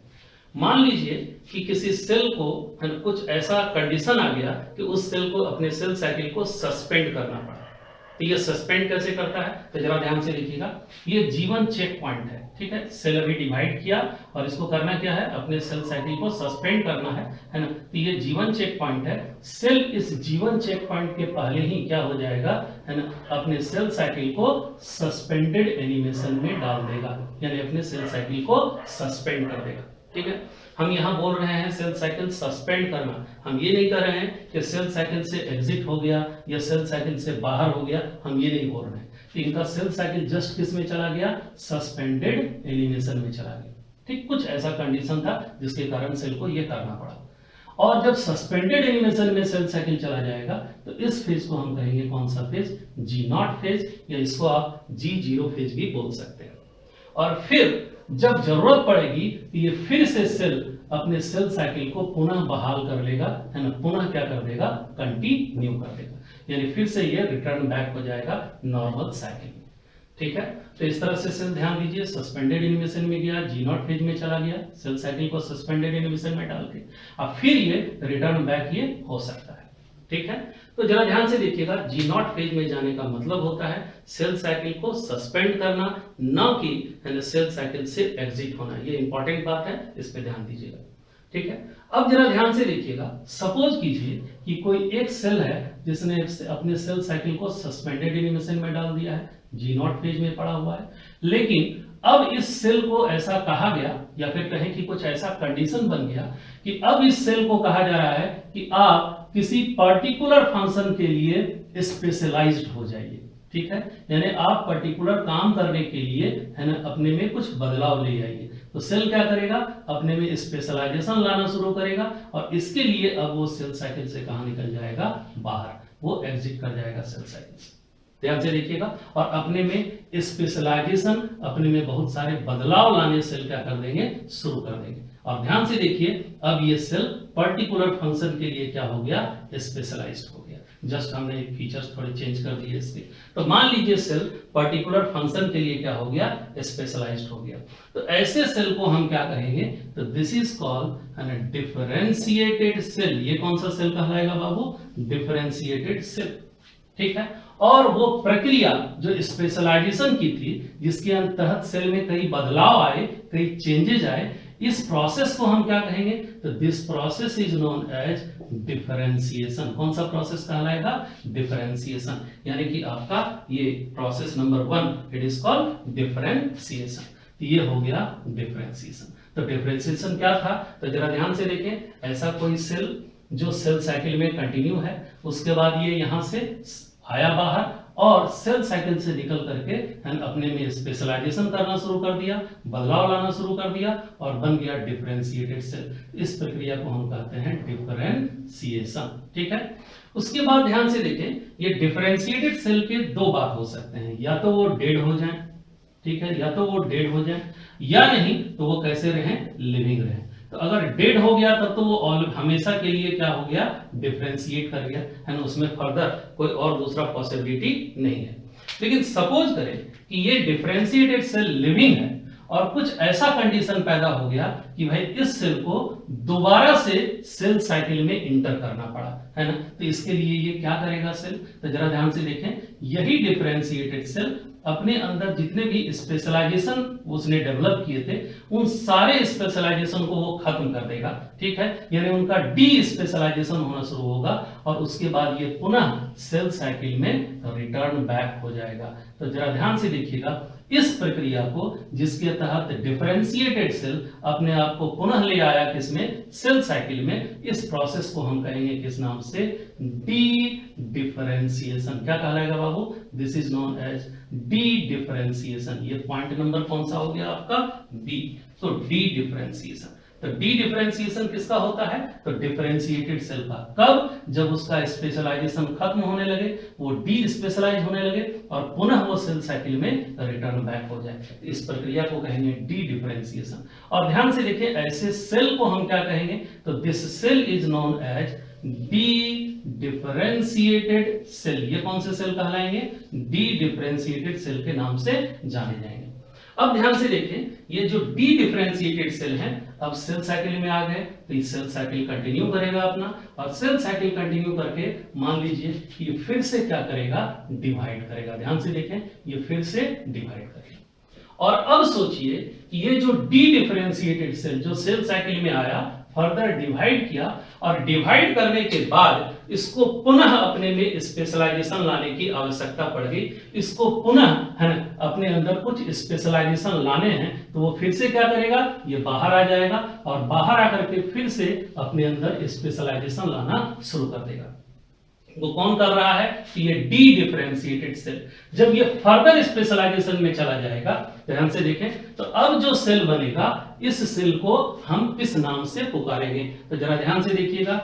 मान लीजिए कि किसी सेल को कुछ ऐसा कंडीशन आ गया कि उस सेल को अपने सेल साइकिल को सस्पेंड करना पड़ा। तो ये सस्पेंड कैसे करता है, तो जरा ध्यान से देखिएगा, ये जीवन चेक पॉइंट है, ठीक है। सेल अभी डिवाइड किया और इसको करना क्या है, अपने सेल साइकिल को सस्पेंड करना है ना। तो ये जीवन चेक पॉइंट है। सेल इस जीवन चेक पॉइंट के पहले ही क्या हो जाएगा, है ना, अपने सेल साइकिल को सस्पेंडेड एनिमेशन में डाल देगा, यानी अपने सेल साइकिल को सस्पेंड कर देगा, ठीक है। हम यहाँ बोल रहे हैं सेल साइकिल सस्पेंड करना, हम ये नहीं कर रहे हैं कि सेल साइकिल से एग्जिट हो गया या सेल साइकिल से बाहर हो गया, हम ये नहीं बोल रहे हैं। तो इनका सेल साइकिल जस्ट किस में चला गया, सस्पेंडेड एनिमेशन में चला गया, ठीक। कुछ ऐसा कंडीशन था जिसके कारण सेल को ये करना पड़ा। और जब सस्पेंडेड एनिमेशन में सेल साइकिल चला जाएगा तो इस फेज को हम कहेंगे कौन सा फेज, G0 फेज, या इसको आप G0 फेज भी बोल सकते हैं। और फिर जब जरूरत पड़ेगी तो ये फिर से सेल अपने सेल साइकिल को पुनः बहाल कर लेगा, है ना, पुनः क्या कर देगा, कंटिन्यू कर देगा, यानी फिर से ये रिटर्न बैक हो जाएगा नॉर्मल साइकिल में, ठीक है। तो इस तरह से सेल, ध्यान दीजिए, सस्पेंडेड एनिमेशन में गया, G0 फेज में चला गया, सेल साइकिल को सस्पेंडेड एनिमेशन में डाल के, अब फिर ये रिटर्न बैक ये हो सकता है, ठीक है। तो जरा ध्यान से देखिएगा, G0 फेज में जाने का मतलब होता है सेल साइकिल को सस्पेंड करना, न कि सेल साइकिल से एग्जिट होना। ये इंपॉर्टेंट बात है, इस पे ध्यान दीजिएगा, ठीक है। अब जरा ध्यान से देखिएगा, सपोज कीजिए कि कोई एक सेल है जिसने अपने सेल साइकिल को सस्पेंडेड एनिमेशन में डाल दिया है, G0 फेज में पड़ा हुआ है, लेकिन अब इस सेल को ऐसा कहा गया, या फिर कहें कि कुछ ऐसा कंडीशन बन गया कि अब इस सेल को कहा जा रहा है कि आप किसी पर्टिकुलर फंक्शन के लिए स्पेशलाइज्ड हो जाइए, ठीक है। यानी आप पर्टिकुलर काम करने के लिए, है ना, अपने में कुछ बदलाव ले आइए। तो सेल क्या करेगा, अपने में स्पेशलाइजेशन लाना शुरू करेगा, और इसके लिए अब वो सेल साइकिल से कहां निकल जाएगा, बाहर, वो एग्जिट कर जाएगा सेल साइकिल से। ध्यान से देखिएगा, और अपने में स्पेशलाइजेशन, अपने में बहुत सारे बदलाव लाने सेल क्या कर देंगे, शुरू कर देंगे। और ध्यान से देखिए, अब ये सेल पर्टिकुलर फंक्शन के लिए क्या हो गया, स्पेशलाइज्ड हो गया। जस्ट हमने फीचर्स थोड़े चेंज कर दिए इसके। तो मान लीजिए सेल पर्टिकुलर फंक्शन के लिए क्या हो गया, स्पेशलाइज्ड हो गया। तो ऐसे सेल को हम क्या कहेंगे, तो this is called an differentiated cell. ये कौन सा सेल कहलाएगा बाबू, डिफरेंशिएटेड सेल, ठीक है। और वो प्रक्रिया जो स्पेशलाइजेशन की थी, जिसके तहत सेल में कई बदलाव आए, कई चेंजेज आए, इस प्रोसेस को हम क्या कहेंगे, तो this process is known as differentiation. कौन सा प्रोसेस कहलाएगा, डिफरेंशिएशन, यानी कि आपका ये process number 1, it is called differentiation. तो ये हो गया डिफरेंशिएशन। तो डिफरेंशिएशन क्या था, तो जरा ध्यान से देखें, ऐसा कोई सेल जो सेल साइकिल में कंटिन्यू है, उसके बाद ये यहां से आया बाहर और सेल साइकिल से निकल करके अपने में स्पेशलाइजेशन करना शुरू कर दिया, बदलाव लाना शुरू कर दिया, और बन गया डिफरेंशिएटेड सेल। इस प्रक्रिया को हम कहते हैं डिफरेंशिएशन, ठीक है। उसके बाद ध्यान से देखें, ये डिफरेंशिएटेड सेल के दो बात हो सकते हैं, या तो वो डेड हो जाएं, ठीक है, या तो वो डेड हो जाएं, या नहीं तो वो कैसे रहें, लिविंग रहें। तो अगर डेड हो गया तब तो वो हमेशा के लिए क्या हो गया, डिफरेंशिएट कर गया, है ना, उसमें फर्दर कोई और दूसरा पॉसिबिलिटी नहीं है। लेकिन सपोज करें कि ये डिफरेंशिएटेड सेल लिविंग है और कुछ ऐसा कंडीशन पैदा हो गया कि भाई इस सेल को दोबारा से सेल साइकिल में इंटर करना पड़ा, है ना। तो इसके लिए ये क्या करेगा सेल, तो जरा ध्यान से देखें, यही डिफरेंशिएटेड सेल अपने अंदर जितने भी स्पेशलाइजेशन उसने डेवलप किए थे, उन सारे स्पेशलाइजेशन को वो खत्म कर देगा, ठीक है। यानी उनका डी स्पेशलाइजेशन होना शुरू होगा, और उसके बाद ये पुनः सेल साइकिल में रिटर्न बैक हो जाएगा। तो जरा ध्यान से देखिएगा, इस प्रक्रिया को जिसके तहत डिफरेंशिएटेड सेल अपने आप को पुनः ले आया किसमें, सेल साइकिल में, इस प्रोसेस को हम कहेंगे किस नाम से, डी डिफरेंशिएशन। क्या कहलाएगा बाबू, this is known as dedifferentiation. ये पॉइंट नंबर कौन सा हो गया आपका, बी। तो डी डिफरेंशिएशन। तो डी डिफरेंशिएशन किसका होता है? तो डिफरेंशिएटेड सेल का। कब? जब उसका स्पेशलाइजेशन खत्म होने लगे, वो डी स्पेशलाइज होने लगे और पुनः वो सेल साइकिल में रिटर्न बैक हो जाए। इस प्रक्रिया को कहेंगे डी डिफरेंशिएशन। और ध्यान से देखिए, ऐसे सेल को हम क्या कहेंगे? तो this cell is known as dedifferentiated cell. ये कौन से सेल कहलाएंगे? डी डिफरेंशिएटेड सेल के नाम से जाने जाएंगे। अब ध्यान से देखें, ये जो डी डिफरेंशिएटेड सेल हैं, अब सेल साइकिल में आ गए, तो ये सेल साइकिल कंटिन्यू करेगा अपना, और सेल साइकिल कंटिन्यू करके मान लीजिए ये फिर से क्या करेगा? डिवाइड करेगा। ध्यान से देखें, ये फिर से डिवाइड करेगा। और अब सोचिए कि ये जो डी डिफरेंशिएटेड सेल जो सेल साइकिल में आया, फर्दर डिवाइड किया, और डिवाइड करने के बाद इसको पुनः अपने में स्पेशलाइजेशन लाने की आवश्यकता पड़ गई। इसको पुनः है ना अपने अंदर कुछ स्पेशलाइजेशन लाने हैं, तो वो फिर से क्या करेगा? ये बाहर आ जाएगा, और बाहर आकर के फिर से अपने अंदर स्पेशलाइजेशन लाना शुरू कर देगा। वो कौन कर रहा है? ये डी डिफरेंशिएटेड सेल। जब ये फर्दर स्पेशलाइजेशन में चला जाएगा, ध्यान से देखें, तो अब जो सेल बनेगा, इस सेल को हम किस नाम से पुकारेंगे? तो जरा ध्यान से देखिएगा,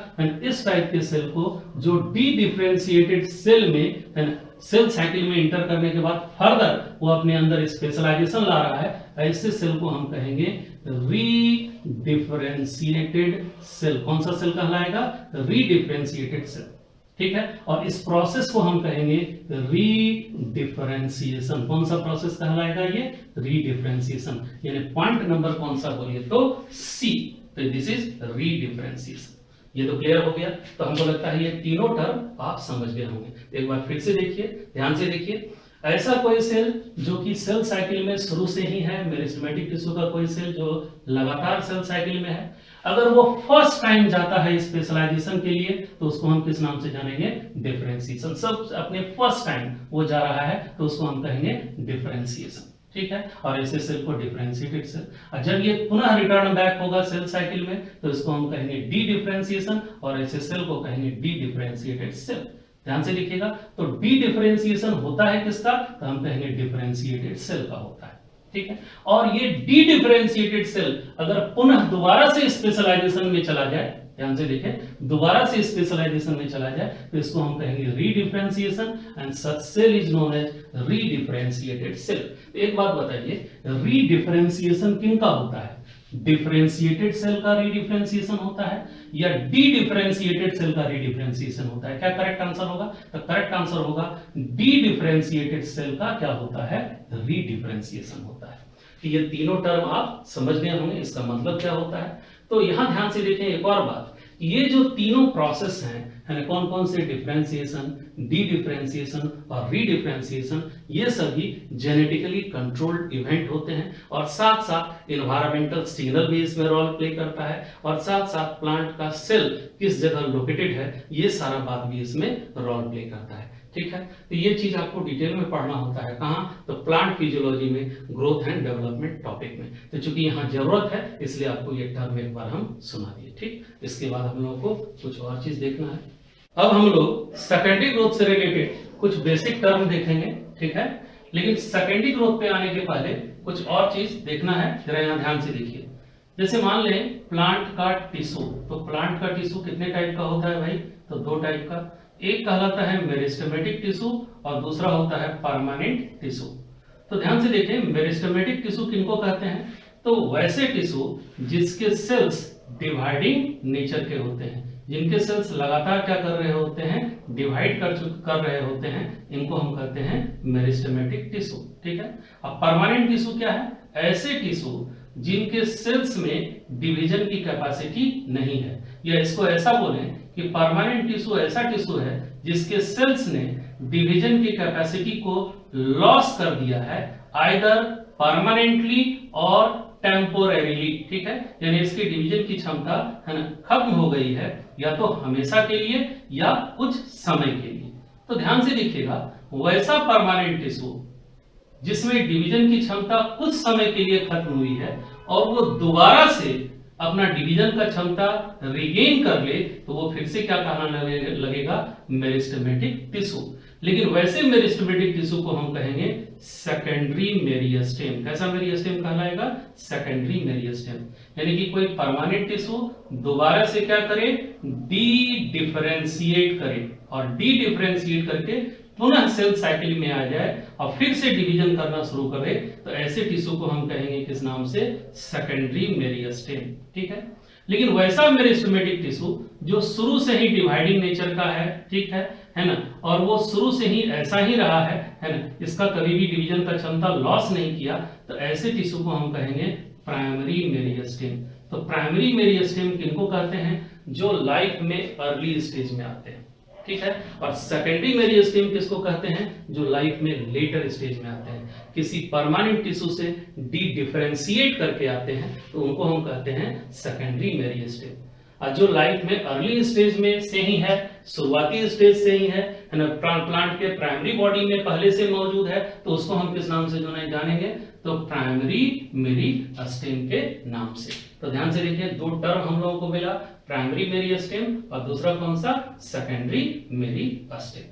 इस टाइप के सेल को जो डी डिफरेंशिएटेड सेल में सेल साइकिल में इंटर करने के बाद फर्दर वो अपने अंदर स्पेशलाइजेशन ला रहा है, ऐसे सेल को हम कहेंगे री डिफरेंशिएटेड सेल। कौन सा सेल कहलाएगा? री डिफरेंशिएटेड सेल। ठीक है, और इस प्रोसेस को हम कहेंगे री डिफरेंशिएशन। कौन सा प्रोसेस कहलाएगा? ये री डिफरेंशिएशन। यानी पॉइंट नंबर कौन सा बोलिए तो सी। तो दिस इज री डिफरेंशिएशन। ये तो क्लियर हो गया। तो हमको लगता है ये तीनों टर्म आप समझ गए होंगे। एक बार फिर से देखिए, ध्यान से देखिए, ऐसा कोई सेल जो कि सेल साइकिल में शुरू से ही है, मेरिस्टेमेटिक टिश्यू का कोई सेल जो लगातार सेल साइकिल में है, अगर वो फर्स्ट टाइम जाता है स्पेशलाइजेशन के लिए, तो उसको हम किस नाम से जानेंगे? डिफरेंशिएशन। सब अपने फर्स्ट टाइम वो जा रहा है, तो उसको हम कहेंगे डिफरेंशिएशन। ठीक है, और ऐसे सेल को डिफरेंशिएटेड सेल। और जब ये पुनः रिटर्न बैक होगा सेल साइकिल में, तो इसको हम कहेंगे डी डिफरेंशिएशन, और ऐसे सेल को कहेंगे डी डिफरेंशिएटेड सेल। ध्यान से लिखिएगा, तो डी डिफरेंशिएशन होता है किसका? तो हम कहेंगे डिफरेंशिएटेड सेल का होता है। ठीक है, और ये डी डिफरेंशिएटेड सेल अगर पुनः दोबारा से स्पेशलाइजेशन में चला जाए, ध्यान से देखें, दोबारा से स्पेशलाइजेशन में चला जाए, तो इसको हम कहेंगे redifferentiation, and such cell is known as redifferentiated cell. एक बात बताइए, री डिफरेंशिएशन किनका होता है? डिफरेंशिएटेड सेल का रीडिफरेंशिएशन होता है या डी डिफरेंशिएटेड सेल का रीडिफरेंशिएशन होता है? क्या करेक्ट आंसर होगा? तो करेक्ट आंसर होगा डी डिफरेंशिएटेड सेल का क्या होता है? रीडिफरेंशिएशन होता है। तो ये तीनों टर्म आप समझ गए होंगे, इसका मतलब क्या होता है। तो यहां ध्यान से देखें एक और बात, ये जो तीनों प्रोसेस हैं, है कौन कौन से? डिफरेंशिएशन, डी डिफरेंशिएशन और रीडिफरेंशिएशन, ये सभी जेनेटिकली कंट्रोल्ड इवेंट होते हैं, और साथ साथ इन्वायरमेंटल सिग्नल भी इसमें रोल प्ले करता है, और साथ साथ प्लांट का सेल किस जगह लोकेटेड है, ये सारा बात भी इसमें रोल प्ले करता है। ठीक है, तो ये चीज आपको डिटेल में पढ़ना होता है। कहाँ? तो प्लांट फिजियोलॉजी में, ग्रोथ एंड डेवलपमेंट टॉपिक में। तो चूंकि यहाँ जरूरत है, इसलिए आपको ये टर्म एक बार हम सुना दिए। ठीक, इसके बाद हम लोगों को कुछ और चीज देखना है। अब हम लोग सेकेंडरी ग्रोथ से रिलेटेड कुछ बेसिक टर्म देखेंगे। ठीक है, लेकिन सेकेंडरी ग्रोथ पे आने के पहले कुछ और चीज देखना है, जरा यहाँ ध्यान से देखिए। जैसे मान लें प्लांट का टिश्यू, तो प्लांट का टिश्यू कितने टाइप का होता है भाई? तो दो टाइप का, एक कहलाता है मेरिस्टेमेटिक टिश्यू और दूसरा होता है परमानेंट टिश्यू। तो ध्यान से देखें, मेरिस्टेमेटिक टिश्यू किनको कहते हैं? तो वैसे टिश्यू जिसके सेल्स डिवाइडिंग नेचर के होते हैं, जिनके सेल्स लगातार क्या कर रहे होते हैं? डिवाइड कर रहे होते हैं, इनको हम कहते हैं मेरिस्टेमेटिक टिश्यू। ठीक है, अब परमानेंट टिश्यू क्या है? ऐसे टिश्यू जिनके सेल्स में डिवीजन की कैपेसिटी नहीं है, या इसको ऐसा बोलें कि परमानेंट टिश्यू ऐसा टिश्यू है जिसके सेल्स ने डिवीजन की कैपेसिटी को लॉस कर दिया है, आइदर परमानेंटली और टेम्पोरेरीली। ठीक है, यानी इसकी डिवीजन की क्षमता है ना खत्म हो गई है, या तो हमेशा के लिए या कुछ समय के लिए। तो ध्यान से देखिएगा, वैसा परमानेंट टिश्यू जिसमें डिवीजन की क्षमता कुछ समय के लिए खत्म हुई है और वो दोबारा से अपना डिवीजन का क्षमता रिगेन कर ले, तो वो फिर से क्या कहना लगेगा? Meristematic tissue. लेकिन वैसे मेरिस्टेमेटिक टिश्यू को हम कहेंगे सेकेंडरी मेरिस्टेम। कैसा मेरिस्टेम कहलाएगा? Secondary meristem. यानी कि कोई परमानेंट टिश्यू दोबारा से क्या करे? डी डिफरेंशिएट करे, और डी डिफरेंशिएट करके पुनः सेल साइकिल में आ जाए और फिर से डिवीजन करना शुरू करे, तो ऐसे टिश्यू को हम कहेंगे किस नाम से? Secondary meristem. ठीक है। लेकिन वैसा मेरिस्टेमेटिक टिश्यू जो शुरू से ही डिवाइडिंग नेचर का है, ठीक है ना, और वो शुरू से ही ऐसा ही रहा है ना, इसका कभी भी डिवीजन का क्षमता लॉस नहीं किया, तो ऐसे टिश्यू को हम कहेंगे प्राइमरी मेरिस्टेम। तो प्राइमरी मेरिस्टेम किनको कहते हैं? जो लाइफ में अर्ली स्टेज में आते हैं, ठीक है। और सेकेंडरी मेरिस्टेम किसको कहते हैं? जो लाइफ में लेटर स्टेज में आते हैं, किसी परमानेंट टिश्यू से डी डिफरेंशिएट करके आते हैं, तो उनको हम कहते हैं सेकेंडरी मेरिस्टेम। और जो लाइफ में अर्ली स्टेज में से ही है, शुरुआती स्टेज से ही है ना, प्लांट के प्राइमरी बॉडी में पहले से मौजूद है, तो उसको हम किस नाम से जो नहीं जानेंगे? तो प्राइमरी मेरिस्टेम के नाम से। तो ध्यान से देखिए, दो टर्म हम लोगों को मिला, प्राइमरी मेरिस्टेम और दूसरा कौन सा? Secondary meristem.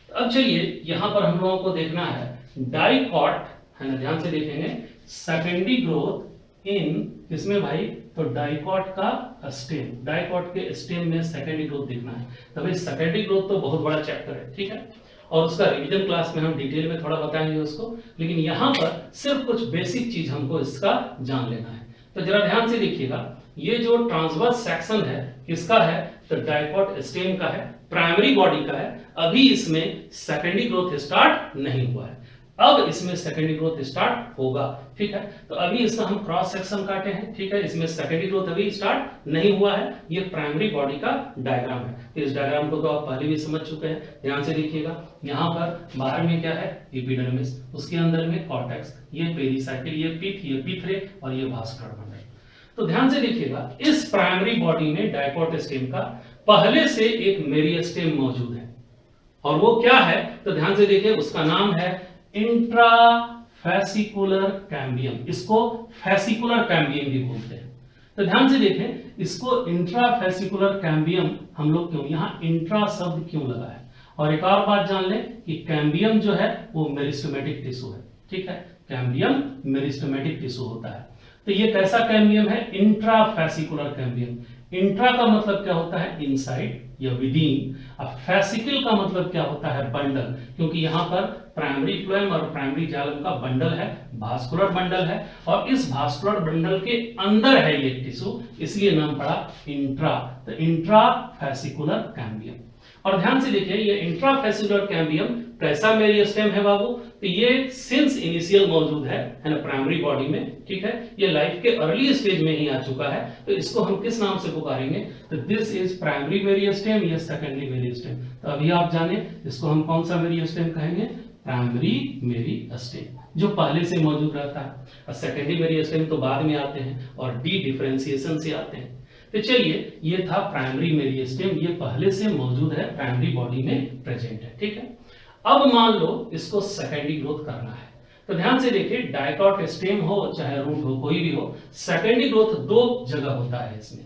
तो अब चलिए यहां पर हम लोगों को देखना है डाइकॉट, है ना, ध्यान से देखेंगे सेकेंडरी ग्रोथ इन किसमें भाई? तो डाइकॉट का स्टेम, डाइकॉट के स्टेम में सेकेंडरी ग्रोथ देखना है। तो भाई सेकेंडरी ग्रोथ तो बहुत बड़ा चैप्टर है, ठीक है, और उसका रिवीजन क्लास में हम डिटेल में थोड़ा बताएंगे उसको, लेकिन यहाँ पर सिर्फ कुछ बेसिक चीज हमको इसका जान लेना है। तो जरा ध्यान से देखिएगा, ये जो ट्रांसवर्स सेक्शन है किसका है? तो डाइकॉट स्टेम का है, प्राइमरी बॉडी का है। अभी इसमें सेकेंडरी ग्रोथ स्टार्ट नहीं हुआ है, अब इसमें सेकेंडरी ग्रोथ स्टार्ट होगा, ठीक है। तो अभी इसका हम क्रॉस सेक्शन काटे हैं, ठीक है, इसमें सेकेंडरी ग्रोथ अभी स्टार्ट नहीं हुआ है। ये प्राइमरी बॉडी का डायग्राम है। तो इस डायग्राम को तो आप पहले भी समझ चुके हैं, ध्यान से देखिएगा। यहाँ पर बाहर में क्या है? एपिडर्मिस, उसके अंदर में कॉर्टेक्स, ये पेरिसाइकिल, ये पिथ, ये पिथरे और ये वास्कुलर बंडल। तो ध्यान से देखिएगा, इस प्राइमरी बॉडी में डाइकॉट स्टेम का पहले से एक मेरिस्टेम मौजूद है, और वो क्या है? तो ध्यान से देखिए, उसका नाम है इंट्राफेसिकुलर कैम्बियम। इसको फेसिकुलर कैम्बियम भी बोलते हैं। तो ध्यान से देखें, इसको इंट्राफेसिकुलर कैम्बियम हम लोग क्यों, यहां इंट्रा शब्द क्यों लगा है? और एक और बात जान लें कि कैम्बियम जो है वो मेरिस्टेमेटिक टिश्यू है, ठीक है, कैम्बियम मेरिस्टेमेटिक टिश्यू होता है। तो ये कैसा कैम्बियम है? Intrafascicular cambium. इंट्रा का मतलब क्या होता है? इनसाइड या विदिन। अब फेसिकल का मतलब क्या होता है? बंडल, क्योंकि यहाँ पर प्राइमरी फ्लोएम और प्राइमरी जाइलम का बंडल है, भास्कुलर बंडल है, और इस भास्कुलर बंडल के अंदर है ये टिश्यू, इसलिए नाम पड़ा इंट्रा। तो इंट्राफेसिकुलर कैम्बियम। और ध्यान से देखिए, ये इंट्राफेसिकुलर कैम्बियम कैसा मेरिस्टेम है बाबू? तो ये सिंस इनिशियल मौजूद है ना, प्राइमरी बॉडी में, ठीक है, ये लाइफ के अर्ली स्टेज में ही आ चुका है। तो इसको हम किस नाम से पुकारेंगे? तो दिस इज प्राइमरी मेरिस्टेम, ये सेकेंडरी मेरिस्टेम। तो अभी आप जाने इसको हम कौन सा मेरिस्टेम कहेंगे? प्राइमरी मेरिस्टेम, जो पहले से मौजूद रहता है। और सेकेंडरी मेरिस्टेम तो बाद में आते हैं और डी डिफरेंशिएशन से आते हैं। तो चलिए, ये था प्राइमरी मेरिस्टेम, ये पहले से मौजूद है, प्राइमरी बॉडी में प्रेजेंट है, ठीक है। अब मान लो इसको सेकेंडरी ग्रोथ करना है, तो ध्यान से देखिए, डाइकॉट स्टेम हो चाहे रूट हो, कोई भी हो, सेकेंडरी ग्रोथ दो जगह होता है इसमें।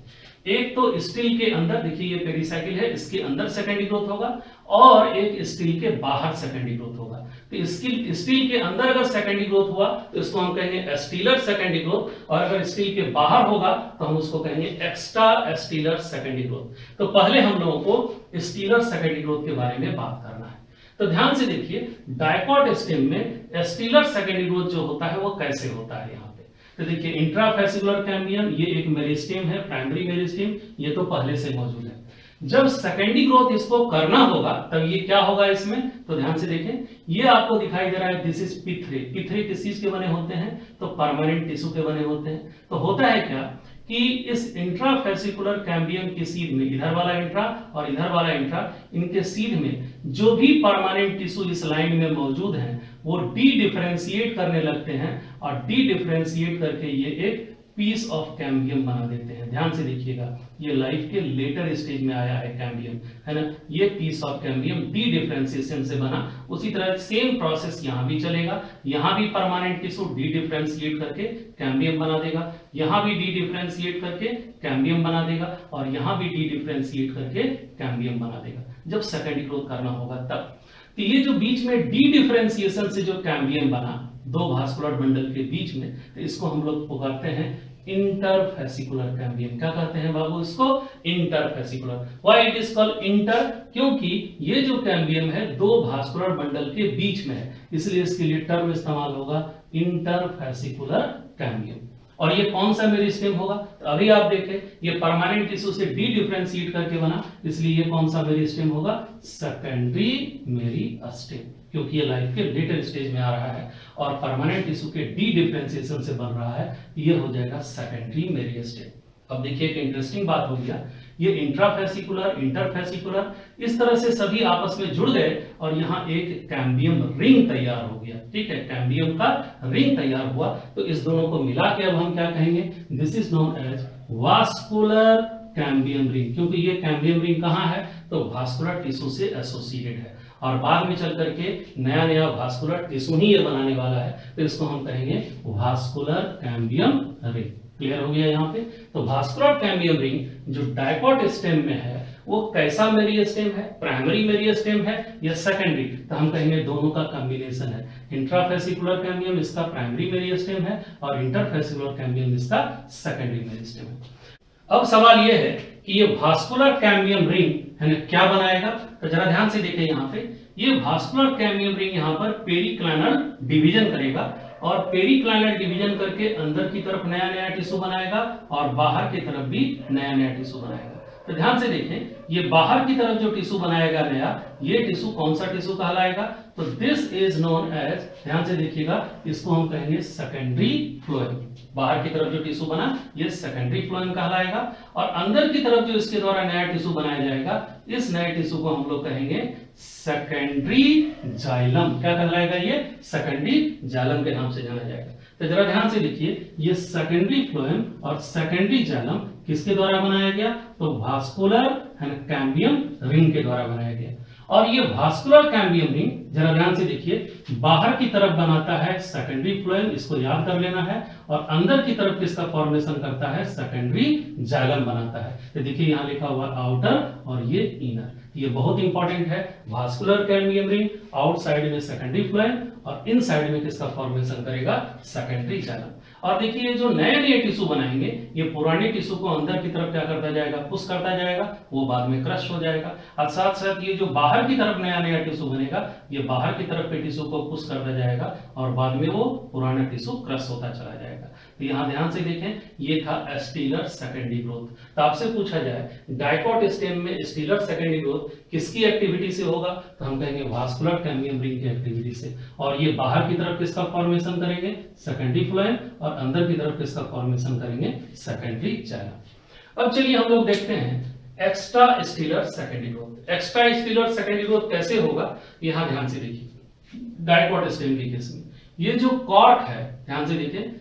एक तो स्टिल के अंदर, देखिए ये पेरिसाइकिल है, इसके अंदर सेकेंडरी ग्रोथ होगा, और एक स्टिल के बाहर सेकेंडरी ग्रोथ होगा। तो स्टिल के अंदर अगर सेकेंडरी ग्रोथ हुआ तो इसको हम कहेंगे एस्टिलर सेकेंडरी ग्रोथ, और अगर स्टिल के बाहर होगा तो हम उसको कहेंगे एक्स्ट्रा एस्टिलर सेकेंडरी ग्रोथ। तो पहले हम लोगों को स्टिलर सेकेंडरी ग्रोथ के बारे में बात करना है। तो ध्यान से देखिए, डाइकॉट स्टेम में एस्टिलर सेकेंडरी ग्रोथ जो होता है वो कैसे होता है यहाँ पे? तो देखिए, इंट्राफेसिकुलर कैम्बियम, ये एक मेरिस्टेम है, प्राइमरी मेरिस्टेम, ये तो पहले से मौजूद है। जब सेकेंडरी ग्रोथ इसको करना होगा तब ये क्या होगा इसमें? तो ध्यान से देखें, ये आपको दिखाई दे रहा है, दिस इज पिथरे। पिथरे किस चीज के बने होते हैं? तो परमानेंट टिश्यू के बने होते हैं। तो होता है क्या कि इस इंट्राफेसिकुलर कैम्बियम की सीध में, इधर वाला इंट्रा और इधर वाला इंट्रा, इनके सीध में जो भी परमानेंट टिश्यू इस लाइन में मौजूद हैं वो डी डिफरेंशिएट करने लगते हैं, और डी डिफरेंशिएट करके ये एक पीस ऑफ कैम्बियम बना देते हैं। ध्यान से देखिएगा, ये लाइफ के लेटर स्टेज में आया है कैम्बियम, है ना, ये piece of cambium dedifferentiation से बना। उसी तरह सेम प्रोसेस यहाँ भी चलेगा, यहाँ भी परमानेंट टिश्यू डी डिफरेंशिएट करके कैम्बियम बना देगा, यहाँ भी डी डिफरेंशिएट करके कैम्बियम बना देगा, और यहाँ भी डी डिफरेंशिएट करके कैम्बियम बना देगा, जब सेकेंडरी ग्रोथ करना होगा तब। तो ये जो बीच में डी डिफरेंशिएशन से जो कैम्बियम बना दो भास्कुलर बंडल के बीच में, तो इसको हम लोग पुकारते हैं इंटरफेसिकुलर कैम्बियम। क्या कहते हैं बाबू इसको? Interfascicular. Why it is called inter? क्योंकि ये जो कैम्बियम है दो भास्कुलर बंडल के बीच में है, इसलिए इसके लिए टर्म इस्तेमाल होगा इंटरफेसिकुलर कैम्बियम। और ये कौन सा मेरिस्टेम होगा? तो अभी आप देखें ये परमानेंट टिश्यू से डी डिफरेंशिएट करके बना, इसलिए ये कौन सा मेरिस्टेम होगा? सेकेंडरी मेरिस्टेम, क्योंकि ये लाइफ के लेटर स्टेज में आ रहा है और परमानेंट टिश्यू के डी डिफरेंशिएशन से बन रहा है, ये हो जाएगा सेकेंडरी मेरिस्टेम। अब देखिए एक इंटरेस्टिंग बात हो गया, ये इंट्राफेसिकुलर, इंटरफेसिकुलर इस तरह से सभी आपस में जुड़ गए और यहाँ एक कैम्बियम रिंग तैयार हो गया। ठीक है, कैम्बियम का रिंग तैयार हुआ, तो इस दोनों को मिला के अब हम क्या कहेंगे? This is known as vascular cambium ring, क्योंकि ये कैम्बियम रिंग कहाँ है? तो भास्कुलर टिश्यू से एसोसिएटेड है और बाद में चल करके नया नया भास्कुलर टिश्यू ही ये बनाने वाला है, तो इसको हम कहेंगे वास्कुलर कैम्बियम रिंग। क्लियर हो गया यहाँ पे? तो भास्कुलर कैम्बियम रिंग जो डायकॉट स्टेम में है वो कैसा मेरिस्टेम है? प्राइमरी मेरिस्टेम है या सेकेंडरी? तो हम कहेंगे दोनों का कॉम्बिनेशन है। इंट्राफेसिकुलर कैम्बियम इसका प्राइमरी मेरिस्टेम है और इंटरफेसिकुलर कैम्बियम इसका सेकेंडरी मेरिस्टेम है। अब सवाल यह है कि ये भास्कुलर कैम्बियम रिंग है ना क्या बनाएगा? तो जरा ध्यान से देखें यहाँ पे, ये भास्कुलर कैम्बियम रिंग यहाँ पर पेरिक्लाइनल डिवीजन करेगा और पेरिक्लाइनल डिवीजन करके अंदर की तरफ नया नया टिश्यू बनाएगा और बाहर की तरफ भी नया नया टिश्यू बनाएगा। तो ध्यान से देखें, ये बाहर की तरफ जो टिश्यू बनाएगा नया, ये टिश्यू कौन सा टिश्यू कहलाएगा? तो दिस इज नोन एज, ध्यान से देखिएगा, इसको हम कहेंगे सेकेंडरी फ्लोएम। बाहर की तरफ जो टिश्यू बना ये सेकेंडरी फ्लोएम कहलाएगा और अंदर की तरफ जो इसके द्वारा नया टिश्यू बनाया जाएगा, इस नए टिश्यू को हम लोग कहेंगे सेकेंडरी जाइलम। क्या कहलाएगा? ये सेकेंडरी जाइलम के नाम से जाना जाएगा। तो जरा ध्यान से देखिए, ये सेकेंडरी फ्लोएम और सेकेंडरी जाइलम किसके द्वारा बनाया गया? तो भास्कुलर कैम्बियम रिंग के द्वारा बनाया गया। और ये भास्कुलर कैम्बियम रिंग जरा ध्यान से देखिए, बाहर की तरफ बनाता है सेकेंडरी फ्लोएम, इसको याद कर लेना है, और अंदर की तरफ किसका फॉर्मेशन करता है? सेकेंडरी जाइलम बनाता है। तो देखिए यहाँ लिखा हुआ आउटर और ये इनर, ये बहुत इंपॉर्टेंट है। भास्कुलर कैम्बियम रिंग आउटसाइड में सेकेंडरी फ्लोएम और इनसाइड में किसका फॉर्मेशन करेगा? Secondary xylem. और देखिए जो नए नए टिश्यू बनाएंगे, ये पुराने टिश्यू को अंदर की तरफ क्या करता जाएगा? पुश करता जाएगा, वो बाद में क्रश हो जाएगा। और साथ साथ ये जो बाहर की तरफ नया नया टिश्यू बनेगा, ये बाहर की तरफ के टिश्यू को पुश करता जाएगा और बाद में वो पुराना टिश्यू क्रश होता चला जाएगा। तो यहाँ ध्यान से देखें, ये था स्टीलर सेकेंडरी ग्रोथ। तो आपसे पूछा जाए डायकॉट स्टेम में स्टीलर सेकेंडरी ग्रोथ किसकी एक्टिविटी से होगा? तो हम कहेंगे वास्कुलर कैम्बियम रिंग की एक्टिविटी से। और ये बाहर की तरफ किसका फॉर्मेशन करेंगे? सेकेंडरी फ्लोएम, और अंदर की तरफ किसका फॉर्मेशन करेंगे? Secondary xylem. अब चलिए हम लोग देखते हैं extra stealer secondary growth. Extra stealer secondary growth कैसे होगा? यहाँ ध्यान से देखिए, डायकॉट स्टेम के केस में ये जो कॉर्क है, ध्यान से देखिए,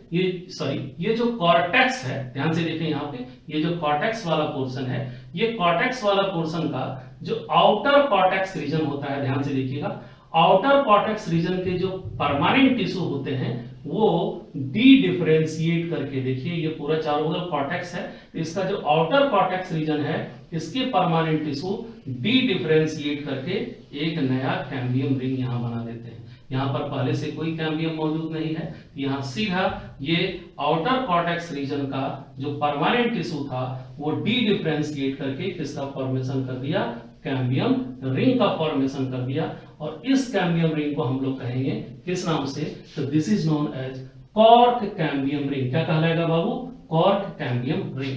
ये जो कॉर्टेक्स है, ध्यान से देखिए यहाँ पे, ये जो कॉर्टेक्स वाला पोर्शन है, ये कॉर्टेक्स वाला पोर्शन का जो आउटर कॉर्टेक्स रीजन होता है, ध्यान से देखिएगा, आउटर कॉर्टेक्स रीजन के जो परमानेंट टिश्यू होते हैं वो डी डिफरेंशिएट करके, देखिए ये पूरा चारों बगल कॉर्टेक्स है, तो इसका जो आउटर कॉर्टेक्स रीजन है इसके परमानेंट टिश्यू डी डिफरेंशिएट करके एक नया कैम्बियम रिंग यहाँ बना देते हैं। यहाँ पर पहले से कोई कैम्बियम मौजूद नहीं है, यहाँ सीधा ये आउटर कॉर्टेक्स रीजन का जो परमानेंट टिश्यू था वो डी डिफरेंशिएट करके किसका फॉर्मेशन कर दिया? कैम्बियम रिंग का फॉर्मेशन कर दिया। और इस कैम्बियम रिंग को हम लोग कहेंगे किस नाम से? तो this is known as cork cambium ring. क्या कहलाएगा बाबू? Cork cambium ring.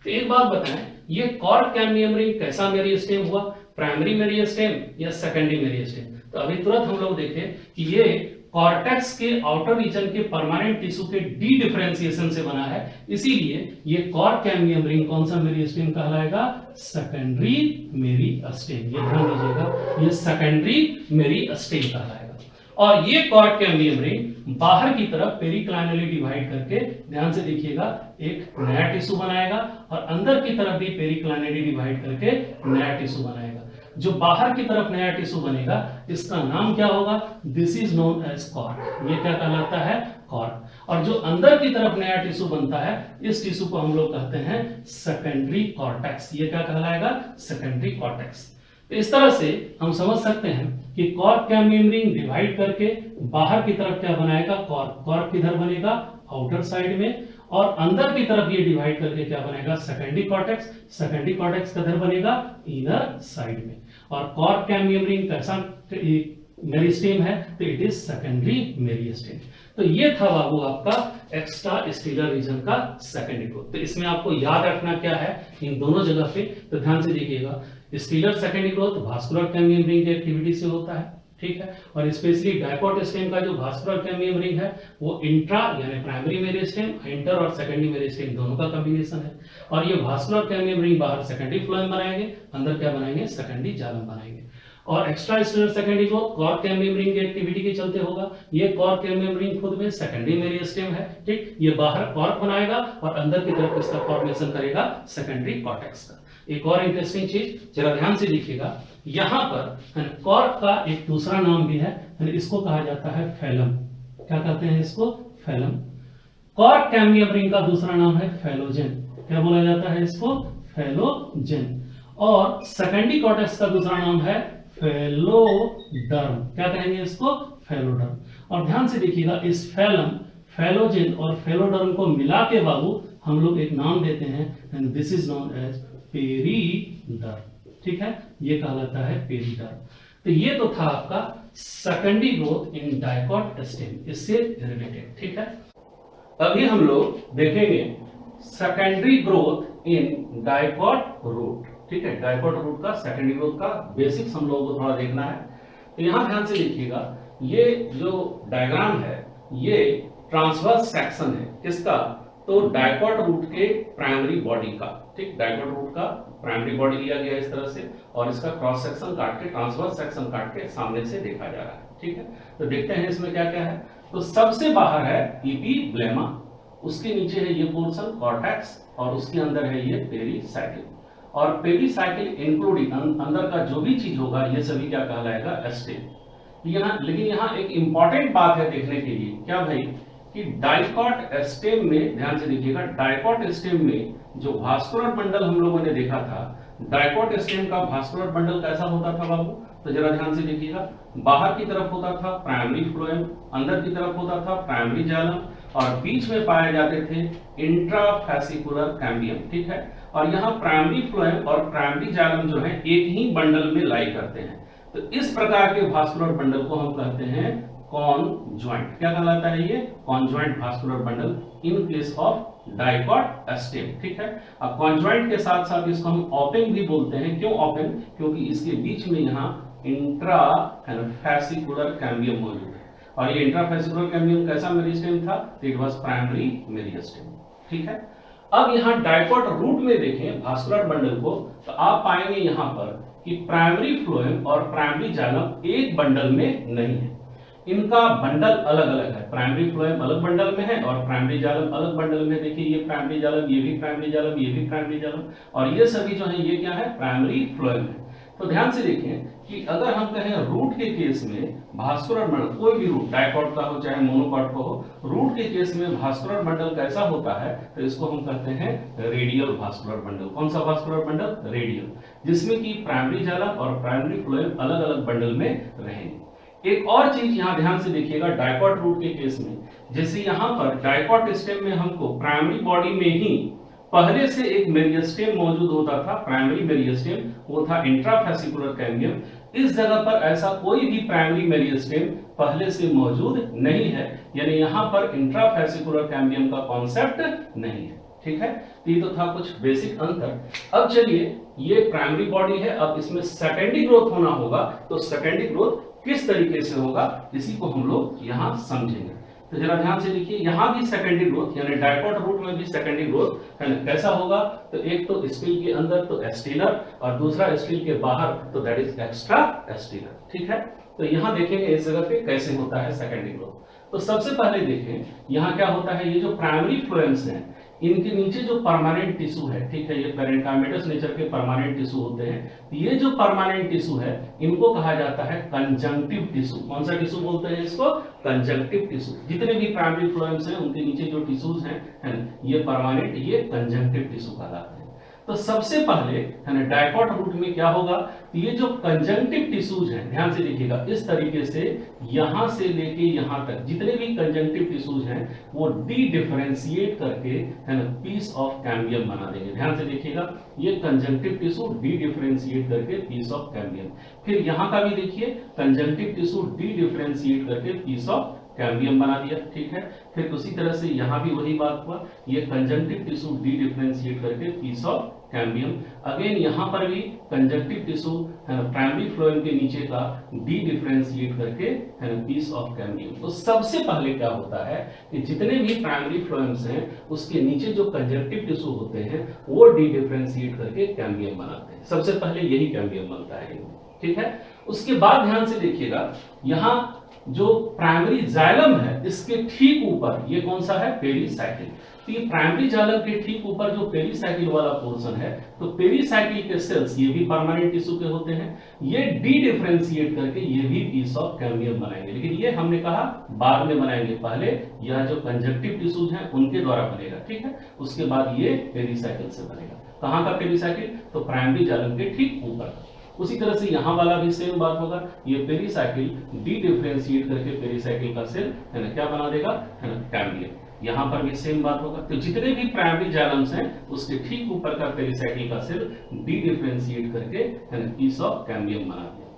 तो एक बात बताएं, ये कॉर्क कैम्बियम रिंग कैसा मेरिस्टेम हुआ? प्राइमरी मेरिस्टेम या सेकेंडरी मेरिस्टेम? तो अभी तुरंत हम लोग देखें कि ये कॉर्टेक्स के आउटर रीजन के परमानेंट टिश्यू के डी डिफरेंशिएशन से बना है, इसीलिए ये कॉर्क कैम्बियम रिंग कौन सा मेरिस्टेम कहलाएगा? Secondary meristem. ये ध्यान दीजिएगा, ये सेकेंडरी मेरिस्टेम कहलाएगा। और ये कॉर्क कैम्बियम रिंग बाहर की तरफ पेरिक्लाइनली डिवाइड करके, ध्यान से देखिएगा, एक नया टिश्यू बनाएगा और अंदर की तरफ भी पेरिक्लाइनली डिवाइड करके नया टिश्यू बनाएगा। जो बाहर की तरफ नया टिश्यू बनेगा इसका नाम क्या होगा? This is known as cork. ये क्या कहलाता है? कॉर्क। और जो अंदर की तरफ नया टिश्यू बनता है इस टिश्यू को हम लोग कहते हैं सेकेंडरी कॉर्टेक्स। ये क्या कहलाएगा? Secondary cortex. तो इस तरह से हम समझ सकते हैं कि कॉर्क कैम्बियम रिंग डिवाइड करके बाहर की तरफ क्या बनाएगा, कॉर्क। कॉर्क किधर बनेगा, आउटर साइड में, और अंदर की तरफ ये डिवाइड करके क्या बनेगा, सेकेंडरी कॉर्टेक्स। सेकेंडरी कॉर्टेक्स किधर बनेगा, इनर साइड में। और कॉर्क कैम्बियम रिंग कैसा मेरिस्टेम है, तो इट इज सेकेंडरी मेरिस्टेम। तो ये था बाबू आपका एक्स्ट्रा स्टीलर रीजन का सेकेंडरी ग्रोथ। तो इसमें आपको याद रखना क्या है इन दोनों जगह पे, तो ध्यान से देखिएगा। Stealer secondary growth vascular cambium ring की एक्टिविटी से होता है, ठीक है। और स्पेशली डायकॉट स्टेम का जो भास्कुलर कैम्बियम रिंग है वो इंट्रा यानी प्राइमरी मेरिस्टेम, इंटर और सेकेंडरी मेरिस्टेम दोनों का कॉम्बिनेशन है। और ये भास्कुलर कैम्बियम रिंग बाहर सेकेंडरी फ्लोएम बनाएंगे, अंदर क्या बनाएंगे, सेकेंडरी जालम बनाएंगे। और extra stealer secondary growth cork cambium ring की एक्टिविटी के चलते होगा। ये कॉर्क कैम्बियम रिंग खुद में सेकेंडरी मेरिस्टेम है, ठीक। ये बाहर कॉर्क बनाएगा और अंदर की तरफ इसका फॉर्मेशन करेगा सेकेंडरी कॉर्टेक्स का। एक और इंटरेस्टिंग चीज जरा ध्यान से देखिएगा, यहां पर कॉर्क का एक दूसरा नाम भी है, इसको कहा जाता है फैलम। क्या कहते हैं इसको, फैलम। कॉर्क कैम्बियम रिंग का दूसरा नाम है फैलोजेन। क्या बोला जाता है इसको, फैलोजेन। और सेकेंडरी कॉर्टेक्स का दूसरा नाम है फैलोडर्म। क्या कहेंगे इसको, फैलोडर्म। और ध्यान से देखिएगा, इस फैलम, फैलोजेन और फैलोडर्म को मिला के बाबू हम लोग एक नाम देते हैं, and this is known as periderm, ठीक है। ये कहलाता है पेरीडर्म। तो ये तो था आपका secondary growth in dicot stem, इससे रिलेटेड, ठीक है। अभी हम लोग देखेंगे secondary growth in dicot root, ठीक है। डायकॉट रूट का सेकेंडरी ग्रोथ का बेसिक्स हम लोगों को थोड़ा देखना है। तो यहां ध्यान से देखिएगा, ये जो डायग्राम है ये ट्रांसवर्स सेक्शन है किसका, तो डायकॉट रूट के प्राइमरी बॉडी का, ठीक। डायकॉट रूट का प्राइमरी बॉडी लिया गया इस तरह से, और इसका क्रॉस सेक्शन काट के, ट्रांसवर्स सेक्शन काट के सामने से देखा जा रहा है, ठीक है। तो देखते हैं इसमें क्या क्या है। तो सबसे बाहर है एपिब्लेमा, उसके नीचे है ये पोर्शन कॉर्टेक्स, और उसके अंदर है ये पेरीसाइकिल। और पेरीसाइकिल इंक्लूडिंग अंदर का जो भी चीज होगा ये सभी क्या कहलाएगा, स्टेम। लेकिन यहाँ एक इंपॉर्टेंट बात है देखने के लिए, क्या भाई, कि डाइकॉट स्टेम में ध्यान से देखिएगा, डाइकॉट स्टेम में जो भास्कुलर बंडल हम लोगों ने देखा था, डाइकॉट स्टेम का भास्कुलर बंडल कैसा होता था बाबू, तो जरा ध्यान से देखिएगा, बाहर की तरफ होता था प्राइमरी फ्लोएम, अंदर की तरफ होता था प्राइमरी जालम, और बीच में पाए जाते थे इंट्राफैसिकुलर कैम्बियम, ठीक है। और यहाँ प्राइमरी फ्लोएम और प्राइमरी जालम जो है एक ही बंडल में लाई करते हैं। तो इस प्रकार के भास्कुलर बंडल को हम कहते हैं कॉन्जॉइंट। क्या कहलाता है ये, conjoint vascular bundle in case of dicot stem, ठीक है। अब कॉन्जॉइंट के साथ साथ इसको हम ओपन भी बोलते हैं। क्यों ओपन, क्योंकि इसके बीच में यहाँ इंट्राफैसिकुलर कैम्बियम मौजूद है। और ये इंट्राफैसिकुलर कैम्बियम कैसा मेरिस्टेम था, इट वाज प्राइमरी मेरिस्टेम, ठीक है। अब यहाँ डाइकॉट रूट में देखें भास्कुलर बंडल को, तो आप पाएंगे यहाँ पर कि प्राइमरी फ्लोएम और प्राइमरी जालम एक बंडल में नहीं है, इनका बंडल अलग अलग है। प्राइमरी फ्लोएम अलग बंडल में है और प्राइमरी जालम अलग बंडल में। देखिए ये प्राइमरी जालम, ये भी प्राइमरी जालम, ये भी प्राइमरी जालम, और ये सभी जो है ये क्या है, प्राइमरी फ्लोएम है। तो ध्यान से देखें कि अगर हम कहें रूट के केस में भास्कुलर बंडल, कोई भी रूट डाइकॉट का हो चाहे मोनोकॉट का हो, रूट के केस में भास्कुलर बंडल कैसा होता है, तो इसको हम कहते हैं रेडियल भास्कुलर बंडल। कौन सा भास्कुलर बंडल, रेडियल, जिसमें कि प्राइमरी जालम और प्राइमरी फ्लोएम अलग अलग बंडल में रहेंगे। एक और चीज यहां ध्यान से देखिएगा, डाइकॉट रूट के केस में, जैसे यहां पर डाइकॉट स्टेम में हमको प्राइमरी बॉडी में ही पहले से एक मेरिस्टेम मौजूद होता था, प्राइमरी मेरिस्टेम, वो था इंट्राफैसिकुलर कैम्बियम। इस जगह पर ऐसा कोई भी प्राइमरी मेरिस्टेम पहले से मौजूद नहीं है, यानी यहां पर इंट्राफैसिकुलर कैम्बियम का कॉन्सेप्ट नहीं है, ठीक है। तो ये तो था कुछ बेसिक अंतर। अब चलिए, ये प्राइमरी बॉडी है, अब इसमें सेकेंडरी ग्रोथ होना होगा, तो सेकेंडरी ग्रोथ किस तरीके से होगा इसी को हम लोग यहां समझेंगे। तो जरा ध्यान से देखिए, यहां भी सेकेंडरी ग्रोथ यानी डाइकॉट रूट में भी सेकेंडरी ग्रोथ कैसा होगा, तो एक तो स्टील के अंदर तो स्टीलर, और दूसरा स्टील के बाहर तो दैट इज एक्स्ट्रा स्टीलर, ठीक है। तो यहां देखेंगे इस जगह पे कैसे होता है सेकेंडरी ग्रोथ। तो सबसे पहले देखें यहां क्या होता है, ये जो प्राइमरी फ्लोएम्स हैं इनके नीचे जो परमानेंट टिश्यू है, ठीक है, ये पेरेंकाइमेटस नेचर के परमानेंट टिश्यू होते हैं। ये जो परमानेंट टिश्यू है इनको कहा जाता है कंजंक्टिव टिश्यू। कौन सा टिश्यू बोलते हैं इसको, कंजंक्टिव टिश्यू। जितने भी प्राइमरी फ्लोएम्स हैं उनके नीचे जो टिश्यूज हैं, ये परमानेंट, ये कंजंक्टिव टिश्यू कहलाते हैं। तो सबसे पहले है ना डायकॉट रूट में क्या होगा, तो ये जो कंजंक्टिव टिश्यूज हैं, ध्यान से देखिएगा, इस तरीके से यहां से लेके यहां तक जितने भी कंजंक्टिव टिश्यूज हैं वो डी डिफरेंशिएट करके है ना पीस ऑफ कैम्बियम बना देंगे। ध्यान से देखिएगा, ये कंजंक्टिव टिश्यू डी डिफरेंशिएट करके पीस ऑफ कैम्बियम। फिर यहां का भी देखिए, कंजंक्टिव टिश्यू डी डिफरेंशिएट करके पीस ऑफ कैम्बियम बना दिया, ठीक है। फिर उसी तरह से यहां भी वही बात हुआ, ये कंजंक्टिव टिश्यू डी डिफरेंशिएट करके पीस ऑफ कैम्बियम। अगेन यहां पर भी कंजंक्टिव टिश्यू है ना प्राइमरी फ्लोएम के नीचे का डी डिफरेंशिएट करके है ना पीस ऑफ कैम्बियम। तो सबसे पहले क्या होता है कि जितने भी प्राइमरी फ्लोएम्स हैं उसके नीचे जो कंजंक्टिव टिश्यू होते हैं वो डी डिफरेंशिएट करके कैम्बियम बनाते हैं। सबसे पहले यही कैम्बियम बनता है, ठीक है। उसके बाद ध्यान से देखिएगा, यहां जो प्राइमरी जाइलम है इसके ठीक ऊपर ये कौन सा है, पेरीसाइकिल। तो ये प्राइमरी जाइलम के ठीक ऊपर जो पेरीसाइकिल वाला पोर्शन है, तो पेरीसाइकिल के सेल्स ये भी परमानेंट टिश्यू के होते हैं, ये डी डिफरेंशिएट करके ये भी पीस ऑफ कैम्बियम बनाएंगे। लेकिन ये हमने कहा बाद में बनाएंगे, पहले यह जो कंजंक्टिव टिश्यूज हैं उनके द्वारा बनेगा, ठीक है। उसके बाद ये पेरीसाइकिल से बनेगा। कहां का पेरीसाइकिल, तो प्राइमरी जाइलम के ठीक ऊपर। उसी तरह से यहां वाला भी सेम बात होगा, ये पेरीसाइकिल डी डिफरेंशिएट करके पेरीसाइकिल का सेल है ना क्या बना देगा, है ना कैम्बियम। यहां पर भी सेम बात होगा। तो जितने भी प्राइमरी जाइलम्स हैं उसके ठीक ऊपर का पेरीसाइकिल का सेल डी डिफरेंशिएट करके है ना पीस ऑफ कैम्बियम बना दिया।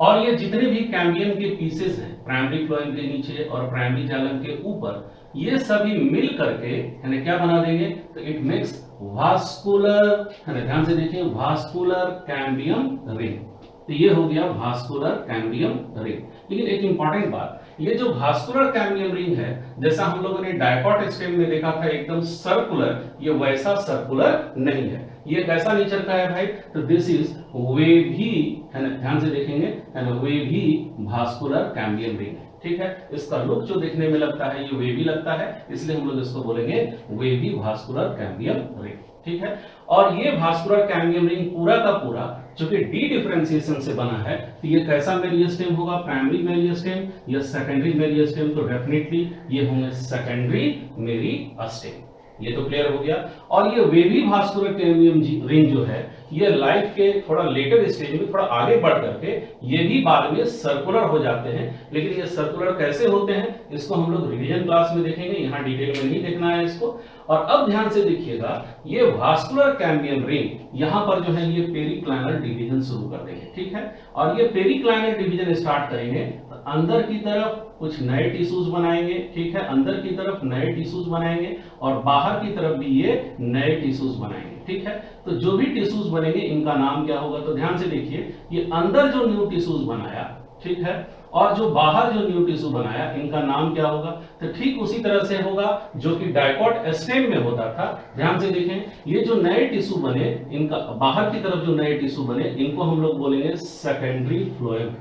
और ये जितने भी कैम्बियम के पीसेस हैं प्राइमरी फ्लोएम के नीचे और प्राइमरी जाइलम के ऊपर, ये सभी मिल करके है ना क्या बना देंगे, तो इट मेक्स वास्कुलर, है ना ध्यान से देखिए, वास्कुलर कैम्बियम रिंग। तो ये हो गया वास्कुलर कैम्बियम रिंग। लेकिन एक इंपॉर्टेंट बात, ये जो वास्कुलर कैम्बियम रिंग है, जैसा हम लोगों ने डायकॉट स्टेम में देखा था एकदम सर्कुलर, ये वैसा सर्कुलर नहीं है। ये कैसा नेचर का है भाई, तो दिस इज वेवी, है ना ध्यान से देखेंगे, है ना वेवी वास्कुलर कैम्बियम रिंग है, ठीक है। इसका लुक जो देखने में लगता है ये वेवी लगता है, इसलिए हम लोग इसको बोलेंगे वेवी वास्कुलर कैम्बियम रिंग, ठीक है। और ये वास्कुलर कैम्बियम रिंग पूरा का पूरा जो कि डी डिफरेंशिएशन से बना है, तो ये कैसा मेरिस्टेम होगा, प्राइमरी मेरिस्टेम या सेकेंडरी मेरिस्टेम, तो डेफिनेटली ये होंगे सेकेंडरी मेरिस्टेम। ये तो क्लियर हो गया। और ये वेवी वास्कुलर कैम्बियम रिंग जो है, ये लाइफ के थोड़ा लेटर स्टेज में थोड़ा आगे बढ़ करके ये भी बाद में सर्कुलर हो जाते हैं। लेकिन ये सर्कुलर कैसे होते हैं इसको हम लोग रिवीजन क्लास में देखेंगे, यहाँ डिटेल में नहीं देखना है इसको। और अब ध्यान से देखिएगा, ये वास्कुलर कैम्बियम रिंग यहाँ पर जो है ये पेरिक्लाइनर डिवीजन शुरू कर देंगे, ठीक है। और ये पेरिक्लाइनर डिवीजन स्टार्ट करेंगे तो अंदर की तरफ कुछ नए टिश्यूज बनाएंगे, ठीक है, अंदर की तरफ नए टिश्यूज बनाएंगे और बाहर की तरफ भी ये नए टिश्यूज बनाएंगे, ठीक है। तो जो भी टिश्यूज बनेंगे इनका नाम क्या होगा, तो ध्यान से देखिए, ये अंदर जो न्यू टिश्यूज बनाया, ठीक है, और जो बाहर जो न्यू टिश्यू बनाया इनका नाम क्या होगा, तो ठीक उसी तरह से होगा जो कि डायकॉट स्टेम में होता था। ध्यान से देखें, ये जो नए टिश्यू बने, इनका बाहर की तरफ जो नए टिश्यू बने इनको हम लोग बोलेंगे सेकेंडरी फ्लोएम,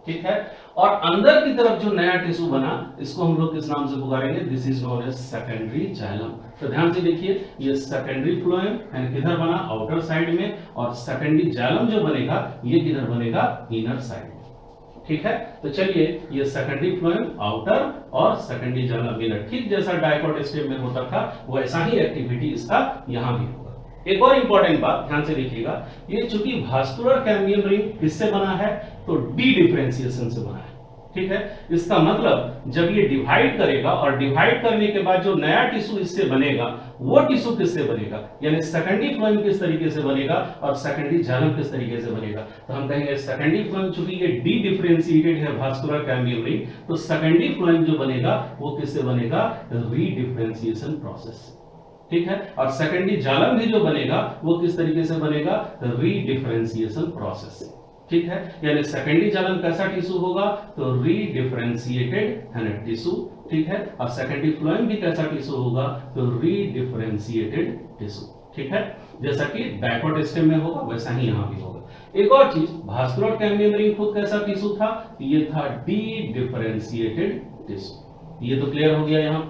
ठीक है। और अंदर की तरफ जो नया टिश्यू बना इसको हम लोग किस नाम से पुकारेंगे, this is known as secondary xylem. तो ध्यान से देखिए, ये सेकेंडरी फ्लोएम एंड किधर बना, आउटर साइड में, और सेकेंडरी जाइलम जो बनेगा ये किधर बनेगा, इनर साइड में, ठीक है। तो चलिए, ये सेकेंडरी फ्लोएम आउटर और सेकेंडरी जाइलम इनर, ठीक जैसा डायकॉट स्टेम में होता था वैसा ही एक्टिविटी इसका यहां भी होगा। एक और इंपॉर्टेंट बात ध्यान से देखिएगा, ये चूंकि वास्कुलर कैम्बियम रिंग किससे बना है, तो डी डिफरेंशिएशन से बना है, ठीक है। इसका मतलब जब ये डिवाइड करेगा और डिवाइड करने के बाद जो नया टिश्यू इससे बनेगा वो टिश्यू किससे बनेगा, यानी सेकेंडरी फ्लोएम किस तरीके से बनेगा और सेकेंडरी जाइलम किस तरीके से बनेगा। तो हम कहेंगे सेकेंडरी फ्लोएम चूंकि ये डी डिफरेंशिएटेड है वास्कुलर कैम्बियम रिंग, तो सेकेंडरी फ्लोएम जो बनेगा वो किससे बनेगा, रीडिफरेंशिएशन प्रोसेस, ठीक है। और सेकेंडरी जाइलम भी जो बनेगा वो किस तरीके से बनेगा, रीडिफरेंशिएशन प्रोसेस से, ठीक है। यानी सेकेंडरी जाइलम कैसा टिश्यू होगा, तो रीडिफरेंशिएटेड टिश्यू, ठीक है। और सेकेंडरी फ्लोएम भी कैसा टिश्यू होगा, तो रीडिफरेंशिएटेड टिश्यू, ठीक है। जैसा कि डायकॉट स्टेम में होगा वैसा ही यहां भी होगा। एक और चीज, वास्कुलर कैम्बियम रिंग खुद कैसा टिश्यू था, ये था डी डिफरेंशिएटेड टिश्यू। ये तो क्लियर हो गया यहां।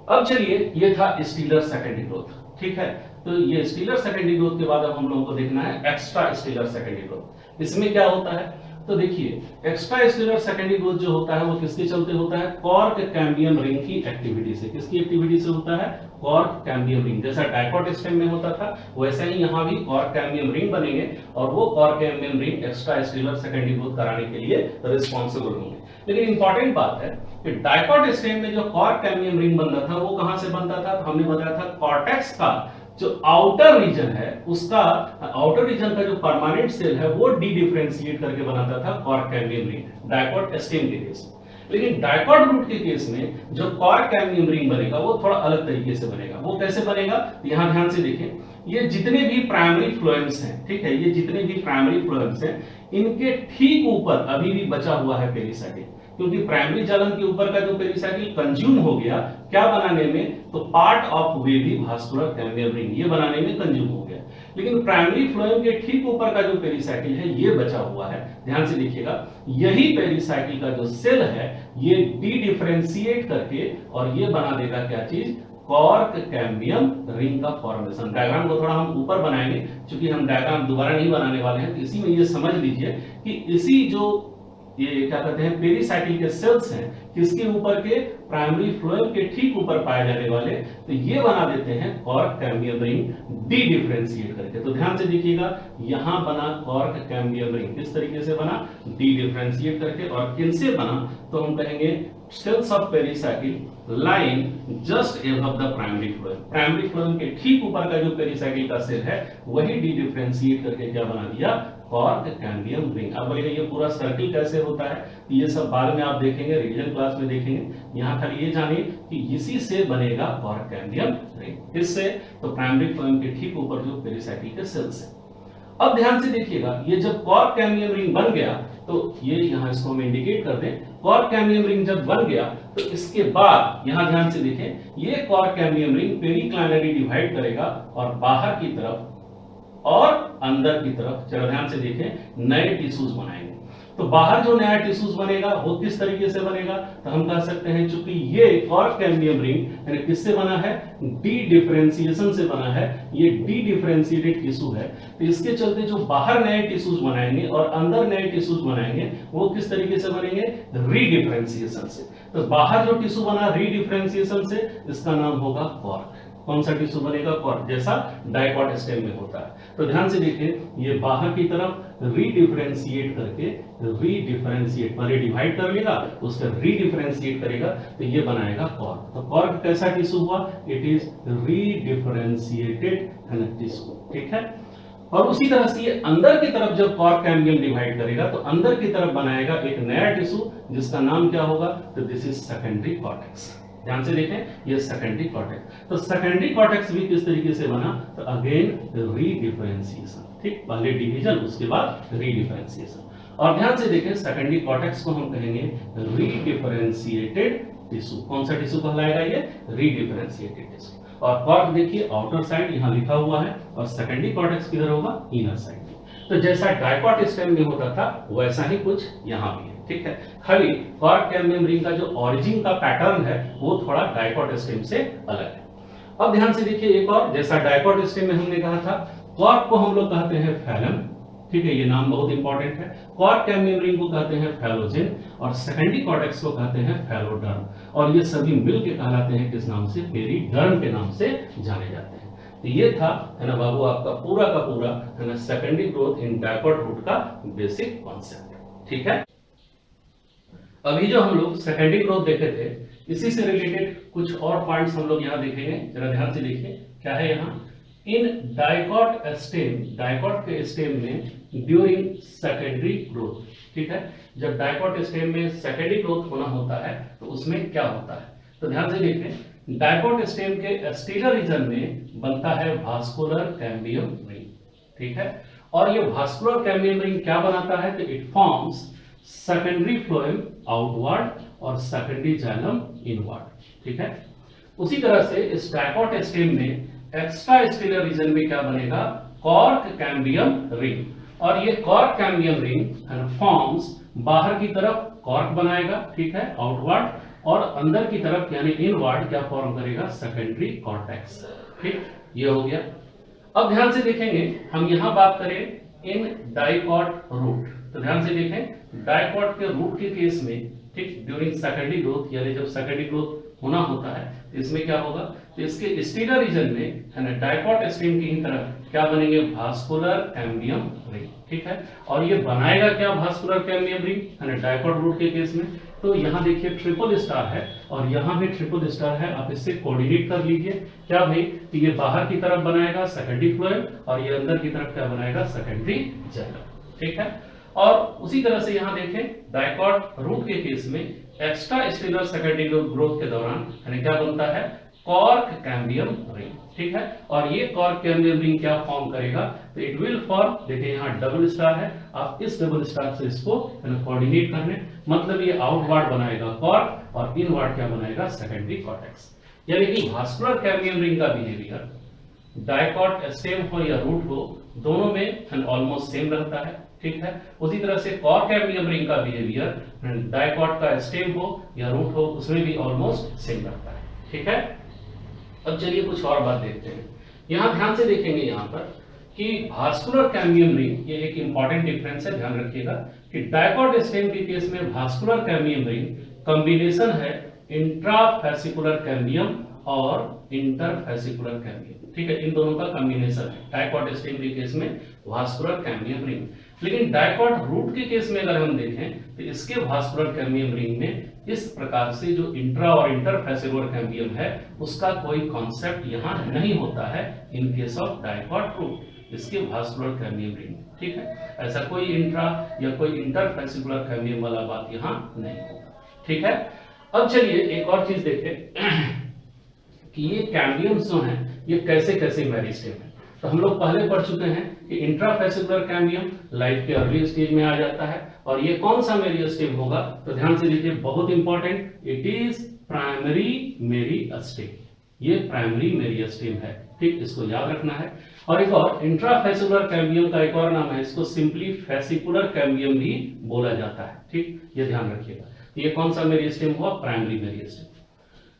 अब चलिए, ये था स्टीलर सेकेंडरी ग्रोथ, ठीक है। तो ये स्टीलर सेकेंडरी ग्रोथ के बाद अब हम लोगों को देखना है एक्स्ट्रा स्टीलर सेकेंडरी ग्रोथ। इसमें क्या होता है, तो देखिए एक्स्ट्रा स्टेलर सेकेंडरी ग्रोथ जो होता है वो किसके चलते होता है, कॉर्क कैम्बियम रिंग की एक्टिविटी से। किसकी एक्टिविटी से होता है, कॉर्क कैम्बियम रिंग। जैसा डाइकॉट स्टेम में होता था वैसे ही यहाँ भी कॉर्क कैम्बियम रिंग बनेंगे और वो cork cambium ring extrastelar secondary growth कराने के लिए रिस्पॉन्सिबल होंगे। लेकिन इंपॉर्टेंट बात है कि डाइकॉट स्टेम में जो कॉर्क कैम्बियम रिंग बनता था वो कहां से बनता था, तो हमने बताया था कॉर्टेक्स का जो आउटर रीजन है उसका, आउटर रीजन का जो परमानेंट सेल है वो डी डिफरेंशिएट करके बनाता था cork cambium ring dicot stem के केस में। लेकिन डाइकॉट रूट के केस में जो कॉर्क कैम्बियम रिंग बनेगा वो थोड़ा अलग तरीके से बनेगा। वो कैसे बनेगा, यहां ध्यान से देखें, ये जितने भी प्राइमरी फ्लोएम्स हैं, ठीक है, ये जितने भी प्राइमरी फ्लोएम्स हैं इनके ठीक ऊपर अभी भी बचा हुआ है पेरिसाइकिल, क्योंकि प्राइमरी जालन के ऊपर का जो पेरिसाइकिल कंज्यूम हो गया क्या बनाने में, तो part of wavy vascular cambium ring ये बनाने में कंज्यूम हो गया। लेकिन प्राइमरी फ्लोएम के ठीक ऊपर का जो पेरिसाइकिल है ये बचा हुआ है। ध्यान से देखिएगा, यही पेरिसाइकिल का जो सेल है ये डी डिफरेंशिएट करके और ये बना देगा क्या चीज, कॉर्क कैम्बियम रिंग का फॉर्मेशन। डायग्राम को थोड़ा हम ऊपर बनाएंगे, क्योंकि हम डायग्राम दोबारा नहीं बनाने वाले हैं, तो इसी में ये समझ लीजिए कि इसी जो ये क्या कहते हैं पेरिसाइकिल के सेल्स हैं किसके ऊपर के, प्राइमरी फ्लोएम के ठीक ऊपर पाए जाने वाले, तो ये बना देते हैं cork cambium ring D differentiate करके। तो ध्यान से देखिएगा, यहां बना कॉर्क कैम्बियम रिंग, किस तरीके से बना, डी डिफरेंशिएट करके। और किनसे बना, तो हम कहेंगे cells of pericycle line just above the primary phloem. Primary phloem के ठीक ऊपर का जो पेरिसाइकिल का सेल है वही डी डिफरेंशिएट करके क्या बना दिया, कॉर्क कैम्बियम रिंग। अब बोलेगा ये पूरा सर्किल कैसे होता है, ये सब बाद में आप देखेंगे, रिवीजन क्लास में देखेंगे। यहाँ खाली ये जानिए कि इसी से बनेगा कॉर्क कैम्बियम रिंग। किससे, तो प्राइमरी फ्लोएम के ठीक ऊपर जो पेरिसाइकिल के सेल्स है। अब ध्यान से देखिएगा, ये जब कॉर्क कैम्बियम रिंग बन गया तो ये यहाँ इसको हम इंडिकेट कर दें, कॉर्क कैम्बियम रिंग जब बन गया तो इसके बाद यहाँ ध्यान से देखें, ये कॉर्क कैम्बियम रिंग पेरिक्लाइनरी डिवाइड करेगा और बाहर की तरफ और अंदर की तरफ, जरा ध्यान से देखें, नए टिश्यूज बनाएंगे। तो बाहर जो नया टिश्यूज बनेगा वो किस तरीके से बनेगा, तो हम कह सकते हैं चूंकि ये कॉर्क कैम्बियम रिंग यानी किससे बना है, डी डिफरेंशिएशन से बना है, ये डी डिफरेंशिएटेड टिश्यू है, तो इसके चलते जो बाहर नए टिश्यूज बनाएंगे और अंदर नए टिश्यूज बनाएंगे वो किस तरीके से बनेंगे, रीडिफरेंशिएशन से। तो बाहर जो टिश्यू बना रीडिफरेंशिएशन से, इसका नाम होगा कॉर्क। कौन सा टिश्यू बनेगा, कॉर्क, जैसा डाइकॉट स्टेम में होता है। तो ध्यान से देखें, ये बाहर की तरफ रीडिफरेंशिएट करके, रीडिफरेंशिएट पहले डिवाइड कर लेगा उसका रीडिफरेंशिएट करेगा तो ये बनाएगा कॉर्क। तो कॉर्क कैसा टिश्यू हुआ, इट इज रीडिफरेंशिएटेड टिश्यू, ठीक है। और उसी तरह से ये अंदर की तरफ जब कॉर्क कैम्बियम डिवाइड करेगा तो अंदर की तरफ बनाएगा एक नया टिश्यू जिसका नाम क्या होगा, तो दिस इज सेकेंडरी कॉर्टेक्स। ध्यान से देखें, ये सेकेंडरी कॉर्टेक्स। तो सेकेंडरी कॉर्टेक्स भी किस तरीके से बना, तो अगेन रीडिफरेंशिएशन, ठीक, पहले डिवीजन उसके बाद रीडिफरेंशिएशन। और ध्यान से देखें, सेकेंडरी कॉर्टेक्स को हम कहेंगे रीडिफरेंशिएटेड टिश्यू। कौन सा टिश्यू कहलाएगा, ये रीडिफरेंशिएटेड टिश्यू। और कॉर्क देखिए आउटर साइड यहां लिखा हुआ है और सेकेंडरी कॉर्टेक्स किधर होगा, इनर साइड। तो जैसा डाइकॉट स्टेम में होता था वैसा ही कुछ यहां भी है, ठीक है। खाली कॉर्क कैम्बियम रिंग का जो ओरिजिन का पैटर्न है वो थोड़ा डाइकॉट स्टेम से अलग है। अब ध्यान से देखिए एक और, जैसा डाइकॉट स्टेम में हमने कहा था कॉर्क को हम लोग कहते हैं फैलम, ठीक है, ये नाम बहुत इंपॉर्टेंट है। कॉर्क कैम्बियम रिंग को कहते हैं फैलोजेन और सेकेंडरी कॉर्टेक्स को कहते हैं फैलोडर्म, और ये सभी मिलकर कहलाते हैं किस नाम से, पेरिडर्म के नाम से जाने जाते हैं। तो ये था, है ना बाबू, आपका पूरा का पूरा, है ना, secondary growth in dicot root का बेसिक कॉन्सेप्ट, ठीक है। अभी जो हम लोग सेकेंडरी ग्रोथ देखे थे इसी से रिलेटेड कुछ और पॉइंट्स हम लोग यहाँ देखेंगे, जरा ध्यान से देखिए क्या है यहाँ। इन डाइकॉट स्टेम, डाइकॉट के स्टेम में ड्यूरिंग सेकेंडरी ग्रोथ, ठीक है, जब डाइकॉट स्टेम में सेकेंडरी ग्रोथ होना होता है तो उसमें क्या होता है, तो ध्यान से देखें, डाइकॉट स्टेम के स्टेलर रीजन में बनता है वास्कुलर कैम्बियम रिंग, ठीक है। और ये वास्कुलर कैम्बियम रिंग क्या बनाता है, तो it forms secondary phloem outward और सेकेंडरी जाइलम इनवर्ड, ठीक है। उसी तरह से इस डाइकॉट स्टेम में एक्स्ट्रा स्टेलर रीजन में क्या बनेगा, कॉर्क कैम्बियम रिंग, और ये कॉर्क कैम्बियम रिंग फॉर्म्स बाहर की तरफ कॉर्क बनाएगा, ठीक है, आउटवर्ड, और अंदर की तरफ यानी इनवर्ड क्या फॉर्म करेगा, सेकेंडरी कॉर्टेक्स, ठीक, ये हो गया। अब ध्यान से देखेंगे, हम यहां बात करें इन डाइकॉट रूट, तो ध्यान से देखें, डायकॉट के रूट के केस में, ठीक, ड्यूरिंग सेकेंडरी ग्रोथ, यानी जब सेकेंडरी ग्रोथ होना होता है तो इसमें क्या होगा, तो इसके स्टीलर रीजन में है ना डायकॉट स्टेम की ही तरह क्या बनेंगे, भास्कुलर कैम्बियम रिंग, ठीक है। और ये बनाएगा क्या भास्कुलर कैम्बियम रिंग, है ना डायकॉट रूट के केस में। तो यहाँ देखिए ट्रिपल स्टार है और यहाँ भी ट्रिपल स्टार है, आप इससे कोऑर्डिनेट कर लीजिए क्या भाई, तो ये बाहर की तरफ बनाएगा सेकेंडरी फ्लोएम और ये अंदर की तरफ क्या बनाएगा, सेकेंडरी जेल, ठीक है। और उसी तरह से यहाँ देखें डायकॉट रूट के केस में एक्स्ट्रा स्टेलर सेकेंडरी ग्रोथ के दौरान यानी क्या बनता है, कॉर्क कैम्बियम रिंग, ठीक है। और ये कॉर्क कैम्बियम रिंग क्या फॉर्म करेगा, तो इट विल फॉर्म, देखिए यहाँ डबल स्टार है, आप इस डबल स्टार से इसको कोऑर्डिनेट करने, मतलब ये आउटवार्ड बनाएगा कॉर्क और इनवार्ड क्या बनाएगा, सेकेंडरी कॉर्टेक्स। यानी कि भास्कुलर कैम्बियम रिंग का बिहेवियर डायकॉट स्टेम हो या रूट हो, दोनों में ऑलमोस्ट सेम रहता है, ठीक है। उसी तरह से कॉर्क कैम्बियम रिंग का बिहेवियर डायकॉट का स्टेम हो या रूट हो, उसमें भी ऑलमोस्ट सेम रहता है, ठीक है। अब चलिए कुछ और बात देखते हैं। यहां ध्यान से देखेंगे यहाँ पर कि भास्कुलर कैम्बियम रिंग, ये एक इंपॉर्टेंट डिफरेंस है, ध्यान रखिएगा कि डायकॉट स्टेम के केस में भास्कुलर कैम्बियम रिंग कॉम्बिनेशन है इंट्राफेसिकुलर कैम्बियम और इंटरफेसिकुलर कैम्बियम, ठीक है, इन दोनों का कॉम्बिनेशन है डायकॉट स्टेम के केस में भास्कुलर कैम्बियम रिंग। लेकिन डायकॉट रूट के केस में अगर हम देखें तो इसके भास्कुलर कैम्बियम रिंग में इस प्रकार से जो इंट्रा और इंटरफेसिकुलर कैम्बियम है उसका कोई कॉन्सेप्ट यहाँ नहीं होता है in case of dicot root, इसके भास्कुलर कैम्बियम रिंग, ठीक है। ऐसा कोई इंट्रा या कोई इंटरफेसिकुलर कैम्बियम वाला बात यहाँ नहीं होगा, ठीक है। अब चलिए एक और चीज देखें कि ये कैम्बियम्स जो हैं ये कैसे कैसे मेरिस्टेम है। तो हम लोग पहले पढ़ चुके हैं कि इंट्राफेसिकुलर कैम्बियम लाइफ के अर्ली स्टेज में आ जाता है और ये कौन सा मेरिस्टेम होगा, तो ध्यान से देखिए, बहुत important, it is primary meristem, ये प्राइमरी मेरिस्टेम है, ठीक, इसको याद रखना है। और एक और इंट्राफेसिकुलर कैम्बियम का एक और नाम है, इसको सिंपली फेसिकुलर कैम्बियम भी बोला जाता है, ठीक, ये ध्यान रखिएगा। ये कौन सा मेरिस्टेम हुआ, प्राइमरी मेरिस्टेम।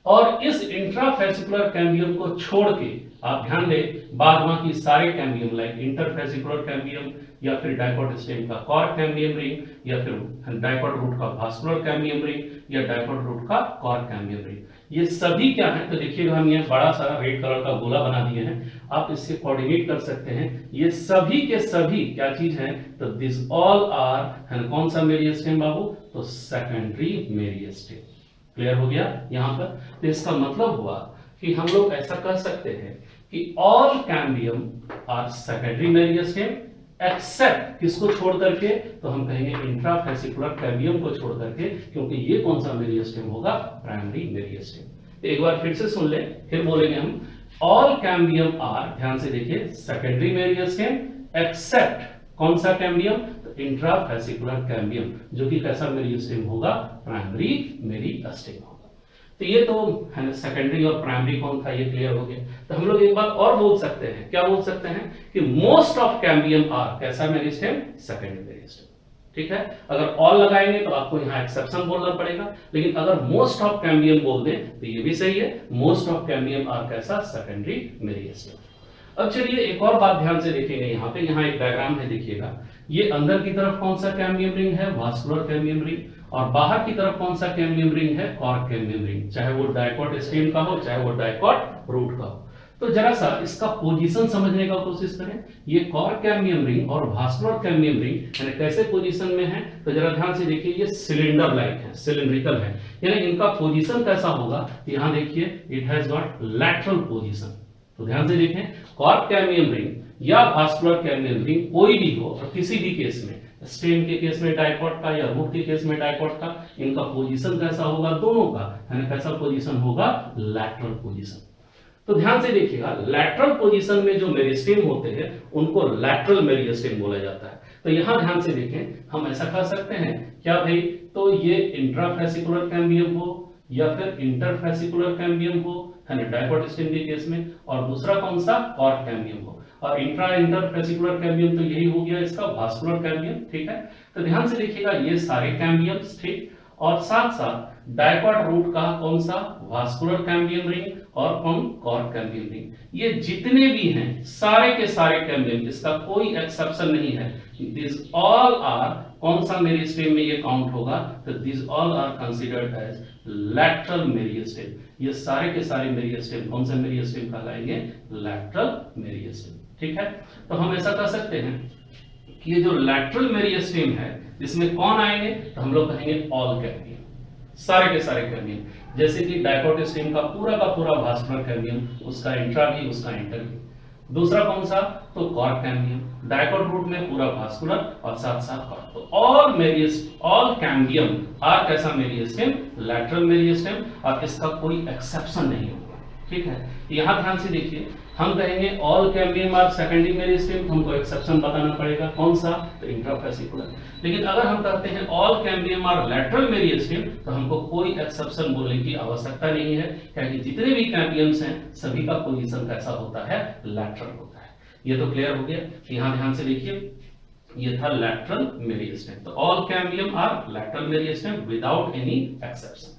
और इस इंट्राफेसिकुलर कैम्बियम को छोड़ के आप ध्यान दें बाद बाकी सारे कैम्बियम लाइक इंटरफेसिकुलर कैम्बियम या फिर डायकॉट स्टेम का कॉर्क कैम्बियम रिंग या फिर डायकॉट रूट का भास्कुलर कैम्बियम रिंग या डायकॉट रूट का कॉर्क कैम्बियम रिंग, ये सभी क्या है, तो देखिएगा हम ये बड़ा सा रेड कलर का गोला बना दिए हैं, आप इससे कोऑर्डिनेट कर सकते हैं। ये सभी के सभी क्या चीज है, तो दिस ऑल आर कौन सा मेरिस्टेम बाबू, तो सेकेंडरी मेरिस्टेम। क्लियर हो गया यहाँ पर। तो इसका मतलब हुआ कि हम लोग ऐसा कह सकते हैं कि all cambium are secondary meristem except किसको छोड़ करके, तो हम कहेंगे इंट्राफेसिकुलर कैम्बियम को छोड़ करके, क्योंकि ये कौन सा मेरिस्टेम होगा, प्राइमरी मेरिस्टेम। तो एक बार फिर से सुन ले, फिर बोलेंगे हम, ऑल कैम्बियम आर, ध्यान से देखिए, सेकेंडरी मेरिस्टेम एक्सेप्ट कौन सा कैम्बियम, तो इंट्राफेसिकुलर कैम्बियम, जो कि कैसा मेरिस्टेम होगा, प्राइमरी मेरिस्टेम होगा। तो ये तो है सेकेंडरी और प्राइमरी कौन था, ये क्लियर हो गया। तो हम लोग एक बात और बोल सकते हैं, क्या बोल सकते हैं कि मोस्ट ऑफ कैम्बियम आर कैसा मेरिस्टेम, सेकेंडरी मेरिस्टेम, ठीक है। अगर ऑल लगाएंगे तो आपको यहाँ एक्सेप्शन बोलना पड़ेगा, लेकिन अगर मोस्ट ऑफ कैम्बियम बोल दें तो ये भी सही है, मोस्ट ऑफ कैम्बियम आर कैसा, सेकेंडरी मेरिस्टेम। अब चलिए एक और बात ध्यान से देखेंगे, यहाँ पे यहाँ एक डायग्राम है, देखिएगा, ये अंदर की तरफ कौन सा कैम्बियम रिंग है, भास्कुलर कैम्बियम रिंग, और बाहर की तरफ कौन सा कैम्बियम रिंग है, कॉर्क कैम्बियम रिंग, चाहे वो डायकॉट स्टेम का हो चाहे वो डायकॉट रूट का हो। तो जरा सा इसका पोजीशन समझने का कोशिश करें, ये कॉर्क कैम्बियम रिंग और भास्कुलर कैम्बियम रिंग कैसे पोजीशन में है, तो जरा ध्यान से देखिए, ये सिलेंडर लाइक है, सिलिंड्रिकल है, यानी इनका पोजीशन कैसा होगा, यहाँ देखिए it has got lateral position. तो ध्यान से देखें, कॉर्क कैम्बियम रिंग या भास्कुलर कैम्बियम रिंग कोई भी हो और किसी भी केस में, स्टेम के केस में डायकॉट का या रूट के केस में डायकॉट का, इनका पोजीशन कैसा होगा, दोनों का कैसा पोजीशन होगा, लैटरल पोजीशन। तो ध्यान से देखिएगा, लैटरल पोजीशन में जो मेरिस्टेम होते हैं उनको लैटरल मेरिस्टेम बोला जाता है। तो यहां ध्यान से देखें, हम ऐसा कह सकते हैं क्या भाई, तो ये इंट्राफेसिकुलर कैम्बियम हो या फिर इंटरफेसिकुलर कैम्बियम हो, है ना, डायकॉट स्टेम के केस में, और दूसरा कौन सा, कॉर्क कैम्बियम हो, और इंटरफेसिकुलर कैम्बियम तो यही हो गया इसका भास्कुलर कैम्बियम, ठीक है। तो ध्यान से देखिएगा, ये सारे कैम्बियम्स, ठीक, और साथ साथ डायकॉट रूट का कौन सा, वास्कुलर कैम्बियम रिंग और कौन, कॉर्क कैम्बियम रिंग। ये जितने भी हैं सारे के सारे कैम्बियम, इसका कोई एक्सेप्शन नहीं है, दिस ऑल आर, कौन सा मेरिस्टेम में ये काउंट होगा, तो this all are considered as lateral meristem. ये सारे के सारे मेरिस्टेम कौन सा मेरिस्टेम कहलाएंगे, लैटरल मेरिस्टेम। ठीक है, तो हम ऐसा कर सकते हैं कि ये जो लैटरल मेरिस्टेम है इसमें कौन आएंगे, तो हम लोग कहेंगे ऑल कैम्बियम, सारे के सारे कैम्बियम, जैसे कि डायकॉट स्टेम का पूरा वास्कुलर कैम्बियम, उसका इंट्रा भी उसका इंटर भी। दूसरा कौन सा, तो कॉर्क कैम्बियम, डायकॉट रूट में पूरा वास्कुलर और साथ साथ कॉर्क। तो ऑल कैम्बियम आर कैसा मेरिस्टेम, लैटरल मेरिस्टेम, और इसका कोई एक्सेप्शन नहीं होगा। ठीक है, यहां ध्यान से देखिए, हम कहेंगे all cambium are secondary meristem, तो हमको एक्सेप्शन बताना पड़ेगा, कौन सा, तो इंट्राफेसिकुलर। लेकिन अगर हम कहते हैं all cambium are lateral meristem, तो हमको कोई एक्सेप्शन बोलने की आवश्यकता नहीं है, क्योंकि जितने भी कैम्बियम्स हैं सभी का पोजीशन कैसा होता है, लैटरल होता है। ये तो क्लियर हो गया। यहां ध्यान से देखिए, ये था लैटरल मेरिस्टेम, तो all cambium are lateral meristem without any exception.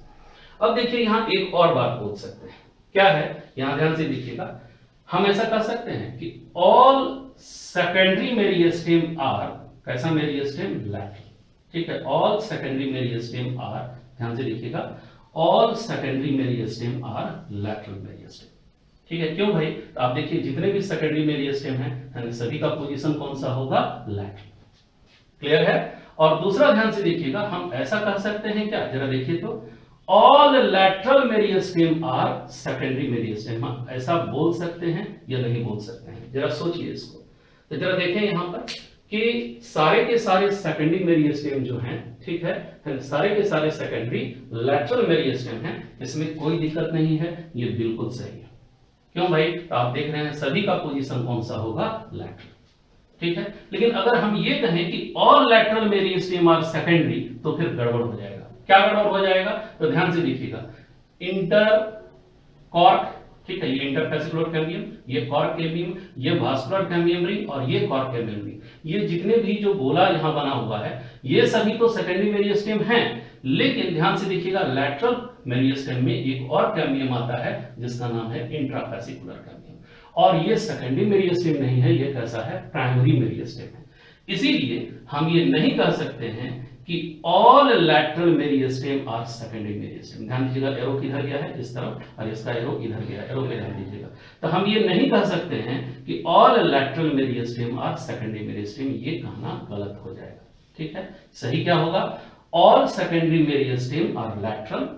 अब देखिए यहां एक और बात बोल सकते हैं, क्या है, यहां ध्यान से देखिएगा, हम ऐसा कर सकते हैं कि ऑल सेकेंडरी मेरिस्टेम आर कैसा मेरिस्टेम, लैटरल। ठीक है, ऑल सेकेंडरी मेरिस्टेम आर, ध्यान से देखिएगा, all secondary meristem are lateral meristem. ठीक है, क्यों भाई, तो आप देखिए जितने भी सेकेंडरी मेरिस्टेम हैं सभी का पोजीशन कौन सा होगा, लैटरल। क्लियर है। और दूसरा ध्यान से देखिएगा, हम ऐसा कह सकते हैं क्या, जरा देखिए तो, all lateral meristem are secondary meristem, हम ऐसा बोल सकते हैं या नहीं बोल सकते हैं, जरा सोचिए इसको। तो जरा देखें यहां पर कि सारे के सारे सेकेंडरी मेरिस्टेम जो हैं, ठीक है, सारे के सारे सेकेंडरी लैटरल मेरिस्टेम हैं, इसमें कोई दिक्कत नहीं है, ये बिल्कुल सही है। क्यों भाई, तो आप देख रहे हैं सभी का पोजीशन कौन सा होगा, लैटरल। ठीक है, लेकिन अगर हम ये कहें कि all lateral meristem are secondary, तो फिर गड़बड़ हो जाएगा। क्या गड़बड़ हो जाएगा, तो ध्यान से देखिएगा, इंटर कॉर्क, ठीक है, ये इंटरफेसिकुलर कैम्बियम, ये कॉर्क कैम्बियम, ये वास्कुलर कैम्बियम रिंग और ये कॉर्क कैम्बियम रिंग, ये जितने भी जो गोला यहां बना हुआ है ये सभी तो सेकेंडरी मेरिस्टेम हैं, लेकिन ध्यान से देखिएगा लैटरल मेरिस्टेम में एक और कैम्बियम आता है जिसका नाम है इंट्राफेसिकुलर कैम्बियम, और ये सेकेंडरी मेरिस्टेम नहीं है, ये कैसा है, प्राइमरी मेरिस्टेम है। इसीलिए हम ये नहीं कह सकते हैं कि all lateral meristem are secondary meristem. ध्यान दीजिएगा, एरो किधर गया है, इस तरफ, और इसका एरो इधर गया, एरो पे ध्यान दीजिएगा। तो हम ये नहीं कह सकते हैं कि all lateral meristem are secondary meristem, ये कहना गलत हो जाएगा। ठीक है, सही क्या होगा, all secondary meristem are lateral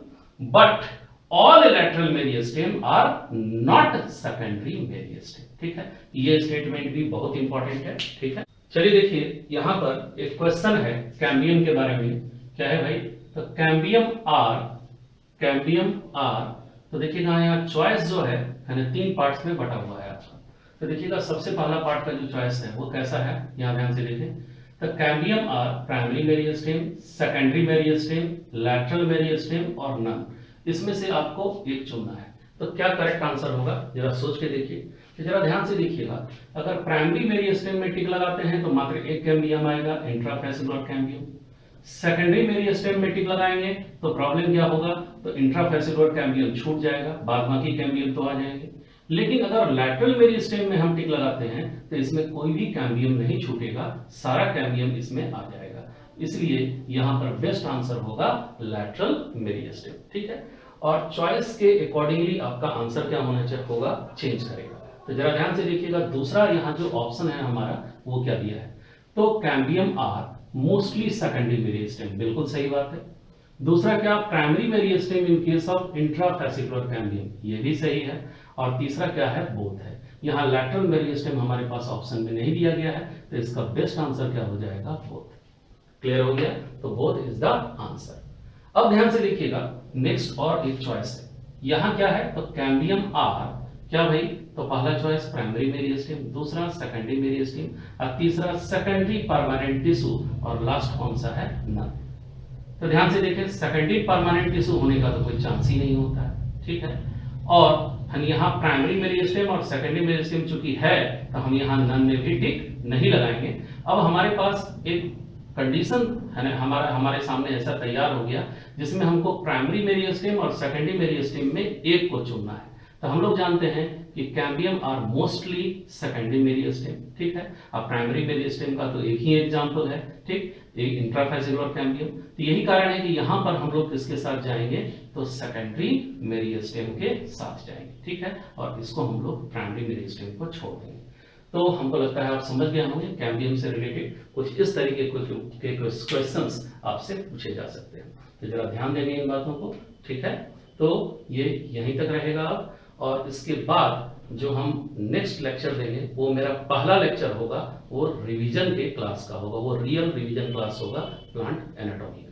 but all lateral meristem are not secondary meristem. ठीक है, ये स्टेटमेंट भी बहुत इंपॉर्टेंट है। ठीक है, चलिए देखिए यहां पर एक क्वेश्चन है कैम्बियम के बारे में, क्या है भाई, तो कैम्बियम आर, तो देखिएगा यहाँ चॉइस जो है ना 3 पार्ट्स में बटा हुआ है आपका। तो देखिएगा सबसे पहला पार्ट का जो चॉइस है वो कैसा है, यहाँ ध्यान से देखें, तो cambium are primary meristem, secondary meristem, lateral meristem और नन, इसमें से आपको एक चुनना है। तो क्या करेक्ट आंसर होगा, जरा सोच के देखिए। तो जरा ध्यान से देखिएगा, अगर प्राइमरी मेरिस्टेम में टिक लगाते हैं तो मात्र एक कैम्बियम आएगा, इंट्राफेसिकुलर कैम्बियम। सेकेंडरी मेरिस्टेम में टिक लगाएंगे तो प्रॉब्लम क्या होगा, तो इंट्राफेसिकुलर कैम्बियम छूट जाएगा, बाद बाकी कैम्बियम तो आ जाएंगे। लेकिन अगर लैटरल मेरिस्टेम में हम टिक लगाते हैं तो इसमें कोई भी कैम्बियम नहीं छूटेगा, सारा कैम्बियम इसमें आ जाएगा। इसलिए यहां पर बेस्ट आंसर होगा लैटरल मेरिस्टेम। ठीक है, और चॉइस के अकॉर्डिंगली आपका आंसर क्या होना चाहिए होगा, चेंज करेगा। तो जरा ध्यान से देखिएगा, दूसरा यहाँ जो ऑप्शन है हमारा वो क्या दिया है, तो cambium are mostly secondary meristem, बिल्कुल सही बात है। दूसरा क्या, primary meristem in case of intrafascicular cambium, ये भी सही है। और तीसरा क्या है, बोथ है। यहाँ लैटरल मेरिस्टेम हमारे पास ऑप्शन में नहीं दिया गया है, तो इसका बेस्ट आंसर क्या हो जाएगा, बोथ। क्लियर हो गया, तो बोथ इज द आंसर। अब ध्यान से देखिएगा, नेक्स्ट और एक चॉइस है, यहाँ क्या है, तो कैम्बियम आर, क्या भाई, तो पहला चॉइस प्राइमरी मेरिस्टेम, दूसरा सेकेंडरी मेरिस्टेम, और तीसरा सेकेंडरी परमानेंट टिश्यू, और लास्ट कौन सा है, नन। तो ध्यान से देखें, सेकेंडरी परमानेंट टिश्यू होने का तो कोई चांस ही नहीं होता है। ठीक है, और हम यहाँ प्राइमरी मेरिस्टेम और सेकेंडरी मेरिस्टेम चूंकि है तो हम यहाँ नन में भी टिक नहीं लगाएंगे। अब हमारे पास एक कंडीशन है ना हमारे सामने ऐसा तैयार हो गया जिसमें हमको प्राइमरी मेरिस्टेम और सेकेंडरी मेरिस्टेम में एक को चुनना है। तो हम लोग जानते हैं कि cambium are mostly secondary meristem, ठीक है। अब प्राइमरी मेरिस्टेम का तो एक ही एग्जांपल है, ठीक, एक इंट्राफेसिकुलर कैम्बियम। तो यही कारण है कि यहां पर हम लोग किसके साथ जाएंगे, तो सेकेंडरी मेरिस्टेम के साथ जाएंगे, ठीक है, और इसको हम लोग प्राइमरी मेरिस्टेम को छोड़ देंगे। तो हमको लगता है आप समझ गए होंगे कैम्बियम से रिलेटेड कुछ इस तरीके के क्वेश्चंस आपसे पूछे जा सकते हैं। तो जरा ध्यान देंगे इन बातों को, ठीक है। तो ये यहीं तक रहेगा अब, और इसके बाद जो हम नेक्स्ट लेक्चर देंगे वो मेरा पहला लेक्चर होगा, वो रिवीजन के क्लास का होगा, वो रियल रिवीजन क्लास होगा प्लांट एनाटॉमी का।